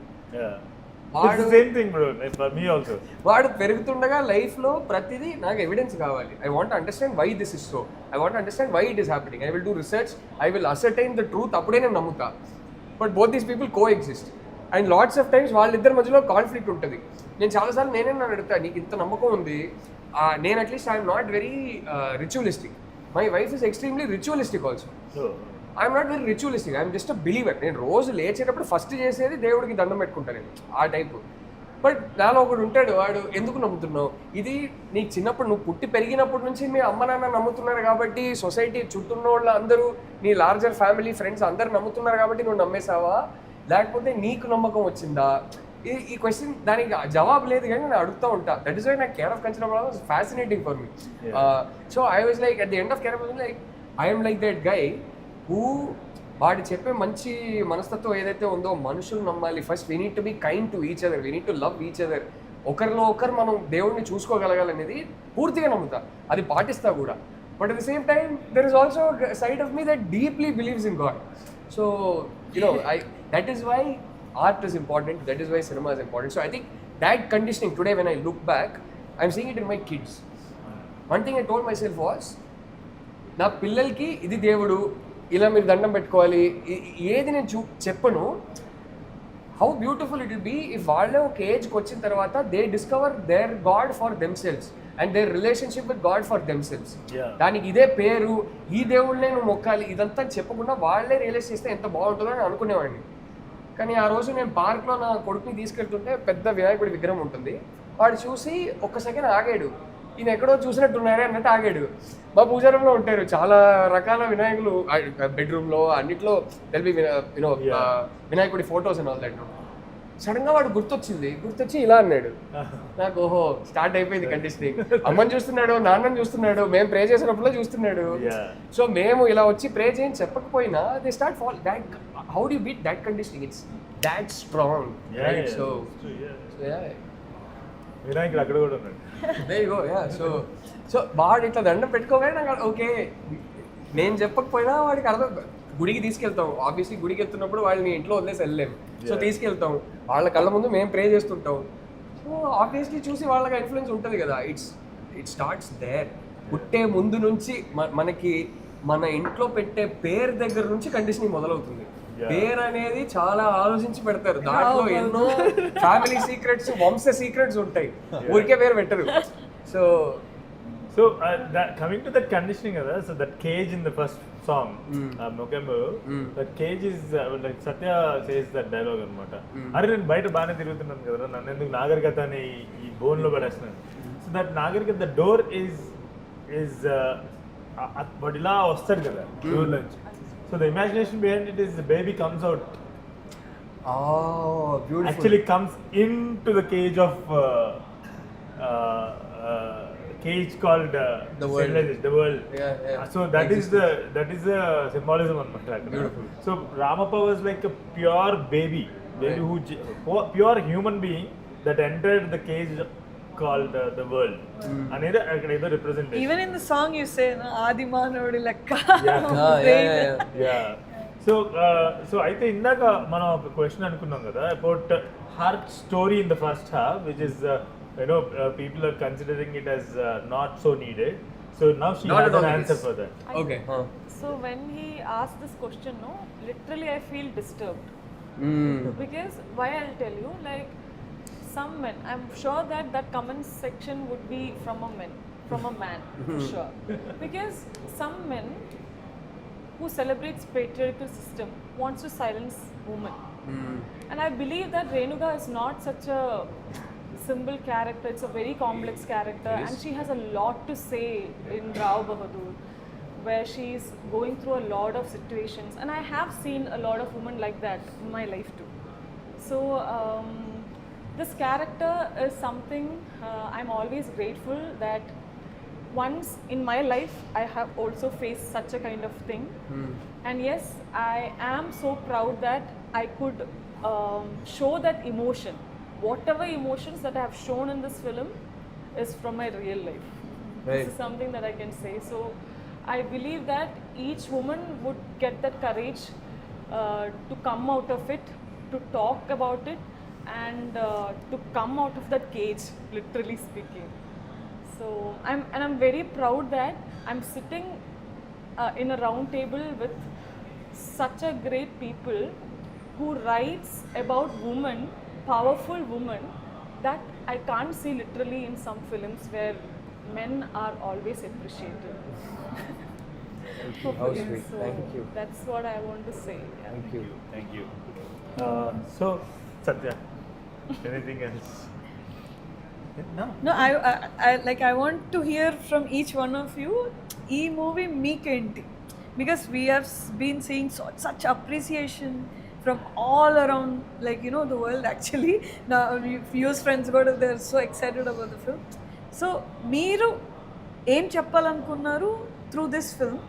వాడు పెరుగుతుండగా లైఫ్లో ప్రతిదీ నాకు ఎవిడెన్స్ కావాలి. I want understand why this is so, I want understand why it is happening, I will do research, I will ascertain the truth, అప్పుడే నేను నమ్ముతా. But both these people coexist, and lots of times వాళ్ళిద్దరి మధ్యలో conflict ఉంటుంది. నేను చాలాసార్లు నన్ను అడుగుతా, నీకు ఇంత నమ్మకం ఉంది, నేను at least I'm not very ritualistic, my wife is extremely ritualistic also. I'm not very ritualistic, I'm just a believer. నేను రోజు లేచేటప్పుడు ఫస్ట్ చేసేది దేవుడికి దండం పెట్టుకుంటాను నేను, ఆ టైపు. బట్ నాలో ఒకడు ఉంటాడు, వాడు ఎందుకు నమ్ముతున్నావు, ఇది నీకు చిన్నప్పుడు నువ్వు పుట్టి పెరిగినప్పటి నుంచి మీ అమ్మ నాన్న నమ్ముతున్నారు కాబట్టి, సొసైటీ చుట్టూ ఉన్న వాళ్ళు అందరూ, నీ లార్జర్ ఫ్యామిలీ ఫ్రెండ్స్ అందరు నమ్ముతున్నారు కాబట్టి నువ్వు నమ్మేసావా, లేకపోతే నీకు నమ్మకం వచ్చిందా? ఈ క్వశ్చన్ దానికి జవాబు లేదు కానీ నేను అడుగుతూ ఉంటా. దట్ ఈస్ వై నాకు care of culture was fascinating for me. So I was like at the end of care of like I'm like that guy who, వాడు చెప్పే మంచి మనస్తత్వం ఏదైతే ఉందో, మనుషులు నమ్మాలి first, we need to be kind to each other, we need to love each other, ఒకరిలో ఒకరు మనం దేవుడిని చూసుకోగలగాలనేది పూర్తిగా నమ్ముతా, అది పాటిస్తా కూడా. But at the same time there is also side of me that deeply believes in God. So that is why art is important, that is why cinema is important. So I think that conditioning today, when I look back, I'm seeing it in my kids. One thing I told myself was, నా పిల్లలకి ఇది దేవుడు, ఇలా మీరు దండం పెట్టుకోవాలి, ఏది నేను చెప్పను. How beautiful it will be if వాళ్ళే ఒక ఏజ్కి వచ్చిన తర్వాత they discover their God for themselves and their relationship with God for themselves. దానికి ఇదే పేరు, ఈ దేవుళ్ళనే నువ్వు మొక్కాలి, ఇదంతా చెప్పకుండా వాళ్ళే రియలైజ్ చేస్తే ఎంత బాగుంటుందో అని అనుకునేవాడిని. కానీ ఆ రోజు నేను పార్క్లో నా కొడుకుని తీసుకెళ్తుంటే పెద్ద వినాయకుడి విగ్రహం ఉంటుంది, వాడు చూసి ఒక్క సెకండ్ ఆగాడు, ఈయన ఎక్కడో చూసినట్టున్నారే అన్నట్టు ఆగాడు. మా పూజారంలో ఉంటారు చాలా రకాల వినాయకులు, బెడ్రూమ్లో అన్నిట్లో తెలిపి వినాయకుడి ఫొటోస్ అండ్ ఆల్ దట్. సడన్గా వాడు గుర్తొచ్చి ఇలా అన్నాడు. నాకు ఓహో స్టార్ట్ అయిపోయింది కండిషనింగ్. అమ్మని చూస్తున్నాడు, నాన్నని చూస్తున్నాడు, మేము ప్రే చేసినప్పుడు చూస్తున్నాడు. సో మేము ఇలా వచ్చి ప్రే చేయని చెప్పకపోయినా they start fall that. How do you beat that conditioning? It's that strong, right? So వినాయకుడు అక్కడ కూడా ఉన్నాడు. there you go, yeah. So వాడు ఇట్లా దండం పెట్టుకోగానే నాకు ఓకే, నేను చెప్పకపోయినా వాడికి అర్థం. గుడికి తీసుకెళ్తాం, ఆబ్వియస్లీ గుడికి వెళ్తున్నప్పుడు వాళ్ళని ఇంట్లో వదిలేసి వెళ్ళలేము, సో తీసుకెళ్తాం, వాళ్ళ కళ్ళ ముందు మేము ప్రే చేస్తుంటాం. సో ఆబ్వియస్లీ చూసి వాళ్ళకి ఇన్ఫ్లుయెన్స్ ఉంటుంది కదా. It starts there. పుట్టే ముందు నుంచి మనకి మన ఇంట్లో పెట్టే పేరు దగ్గర నుంచి కండిషనింగ్ మొదలవుతుంది. పేరు అనేది చాలా ఆలోచించి పెడతారు, దాంట్లో ఎన్నో ఫ్యామిలీ సీక్రెట్స్, వంశ సీక్రెట్స్ ఉంటాయి, ఊరికే పేరు పెట్టరు. So coming to that conditioning, so that cage in the first song, Mokembo, that cage is like Satya says that dialogue anamata. Are నేను బయట బాగానే తిరుగుతున్నాను కదా, నన్ను ఎందుకు నాగరికత అని ఈ బోన్ లో పడేస్తున్నాను. సో దట్ నాగరికత ద డోర్ is బట్ ఇలా వస్తాడు కదా డోర్ నుంచి. So the imagination behind it is the baby comes out, beautiful, actually comes into the cage of cage called the world. The world. Yeah. So that is the symbolism on my. Beautiful. So Ramappa was like a pure baby Right. who pure human being that entered the cage called the world. అనేది అక్కడ ఏదో representation. Even in the song you say, ఆది మానవుడి లెక్క. So అయితే ఇందాక మనం ఒక క్వశ్చన్ అనుకున్నాం కదా about her story in the first half, which is people are considering it as not so needed. So now she has an answer for that. Okay. So when he asked this question, literally I feel disturbed. Because why, I'll tell you, like some men, I'm sure that comment section would be from a man, for sure. Because some men who celebrates patriarchal system wants to silence women. And I believe that Renuga is not such a simple character, it's a very complex character, and she has a lot to say in Rao Bahadur, where she's going through a lot of situations, and I have seen a lot of women like that in my life too. So this character is something I'm always grateful that once in my life I have also faced such a kind of thing. And yes, I am so proud that I could show that emotion. Whatever emotions that I have shown in this film is from my real life. Right. This is something that I can say. So I believe that each woman would get that courage to come out of it, to talk about it, and to come out of that cage, literally speaking. So I'm very proud that I'm sitting in a round table with such a great people who writes about women, powerful women, that I can't see literally in some films where men are always appreciated. How sweet. So Thank you. that's what I want to say. Yeah. Thank you. Thank you. So Satya, Anything else? No. No, I want to hear from each one of you. E movie meekenti, because we have been seeing such appreciation from all around, like, you know, the world actually. Now viewers friends got, they're so excited about the film. So మీరు ఏం చెప్పాలనుకున్నారు through this film?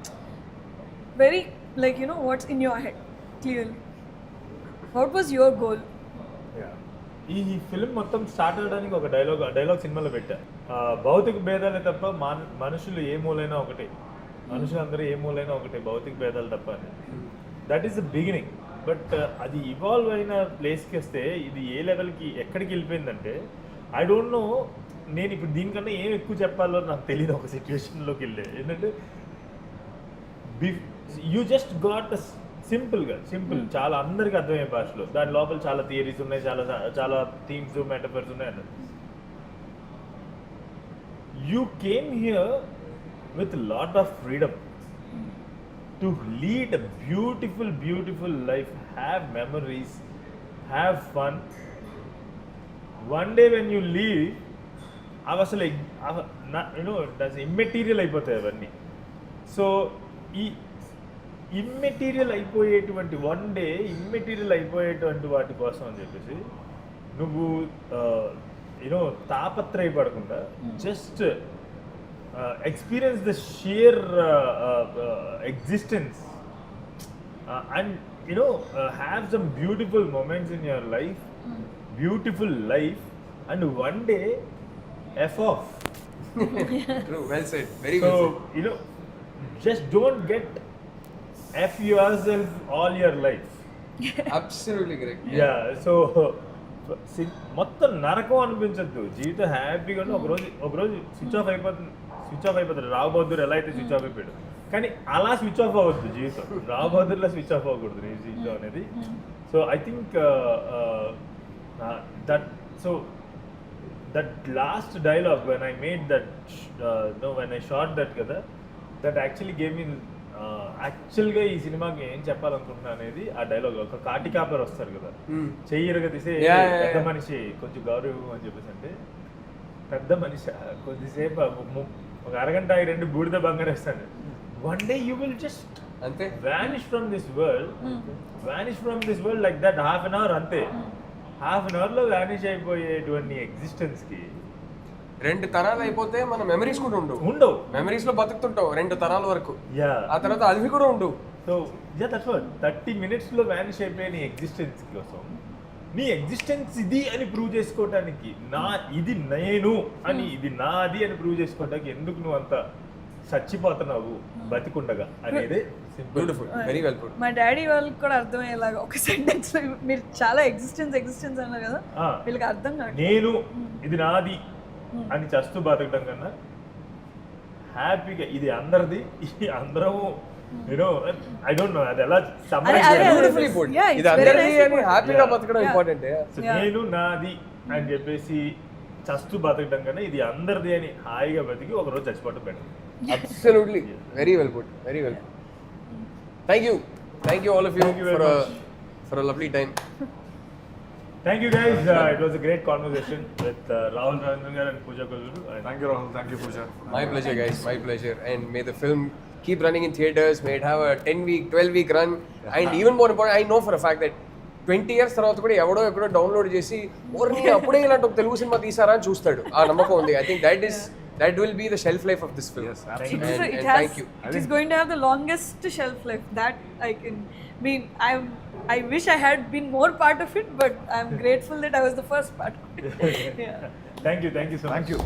Very, like, you know, what's in your head clearly? What was your goal? ఈ film మొత్తం start అవడానికి ఒక dialogue సినిమాలో పెట్టా. భౌతిక భేదాలే తప్ప మనుషులు ఏ మూలైనా ఒకటే, మనుషులందరూ ఏ మూలైనా ఒకటే, భౌతిక భేదాలు తప్ప అని. That is the beginning. But అది ఇవాల్వ్ అయిన ప్లేస్కి వస్తే ఇది ఏ లెవెల్కి ఎక్కడికి వెళ్ళిపోయిందంటే, ఐ డోంట్ నో. నేను ఇప్పుడు దీనికన్నా ఏం ఎక్కువ చెప్పాలో నాకు తెలియదు ఒక సిచ్యువేషన్లోకి వెళ్ళే. ఏంటంటే యూ జస్ట్ గాట్ సింపుల్ చాలా అందరికి అర్థమయ్యే భాషలో, దాని లోపల చాలా థియరీస్ ఉన్నాయి, చాలా థీమ్స్ మెటఫర్స్ ఉన్నాయి అన్నది. You came here with lot of freedom to lead a beautiful life, have memories, have fun. One day when you leave అవి అసలు యూనో ఇమ్మెటీరియల్ అయిపోతాయి అవన్నీ. సో ఈ ఇమ్మెటీరియల్ అయిపోయేటువంటి వన్ డే ఇమ్మెటీరియల్ అయిపోయేటువంటి వాటి కోసం అని చెప్పేసి నువ్వు యూనో తాపత్రయపడకుండా just experience the sheer existence and you know have some beautiful moments in your life, beautiful life, and one day F off. True, well said, very So, well said. you know, just don't get F yourself all your life. Absolutely correct. Yeah, so మొత్తం నరకం అనిపించద్దు, జీవితం హ్యాపీగా ఉండి ఒకరోజు switch off అయిపోతుంది. రావు బహదూర్ ఎలా అయితే switch off అయిపోయాడు, కానీ అలా స్విచ్ ఆఫ్ అవ్వద్దు జీవితం. రావు బహదూర్లో స్విచ్ ఆఫ్ అవ్వకూడదు నీ జీవితం అనేది. So I think that last dialogue when I made that when I shot that kada, that actually gave me యాక్చువల్గా ఈ సినిమాకి ఏం చెప్పాలనుకుంటున్నా అనేది ఆ డైలాగ్. ఒక కాటి కాపర్ వస్తారు కదా, చెయ్యరుగా తీసే పెద్ద మనిషి కొంచెం గౌరవం అని చెప్పేసి, అంటే పెద్ద మనిషి కొద్దిసేపు ఒక అరగంట 2 బూడిద బంగారు వేస్తాను. One day you will just అంతే vanish from this world, like that. Half an hour అంతే, హాఫ్ అన్ అవర్లో వ్యానిష్ అయిపోయేటువంటి ఎగ్జిస్టెన్స్కి 2 తరాలు అయిపోతే మన మెమరీస్ కూడా ఉండవు. మెమరీస్ లో బతుకుతుంటావు 2 తరాల వరకు, యా. ఆ తర్వాత అవి కూడా ఉండవు. సో దట్స్ వాట్ 30 minutesలో వ్యానిష్ అయిపోయే నీ ఎగ్జిస్టెన్స్ కోసం, నీ ఎగ్జిస్టెన్స్ ఇది అని ప్రూవ్ చేసుకోవటానికి, ఇది నేను అని, ఇది నాది అని ప్రూవ్ చేసుకోవటానికి ఎందుకు నువ్వు అంత చచ్చిపోతున్నావు బతికుండగా అనేది. Beautiful, very well put. మా డాడీ వాళ్ళకి కూడా అర్థమయ్యేలాగా ఒక సెంటెన్స్ లో మీరు చాలా ఎగ్జిస్టెన్స్ అన్నారు కదా, వీళ్ళకి అర్థం కాదు. నేను ఇది నాది అని చస్తూ బతకడం కన్నా హ్యాపీగా ఇది అందరిది, ఇది అందరము, యూనో ఐ డోంట్ నో అది ఎలా బ్యూటిఫుల్లీ పుట్. ఇది అందరిది అని హ్యాపీగా బతకడం ఇంపార్టెంట్. నేను నాది అని చెప్పేసి చస్తూ బతకడం కన్నా ఇది అందరిది అని హాయిగా బతికి ఒక రోజు చచ్చిపోవడం better. Absolutely, very well put, very well put. Thank you all of you for a lovely time. Thank you guys. It was a great conversation with Rahul, Ravindran and Pooja Koluru. Thank you, Rahul. Thank you, Pooja. My pleasure, guys. My pleasure. And may the film keep running in theaters. May it have a 10-week, 12-week run. And even more important, I know for a fact that 20 years తర్వాత కూడా ఎక్కడో download చేసి ఓర్ని అప్పుడే ఇలాంటి ఒక Telugu cinema తీసారా అని చూస్తాడు. ఆ నమ్మకం ఉంది. I think that will be the shelf life of this film. Yes, absolutely. And thank you. It is going to have the longest shelf life. That I can mean. I wish I had been more part of it, but I'm grateful that I was the first part. Yeah. Thank you so much. Thank you.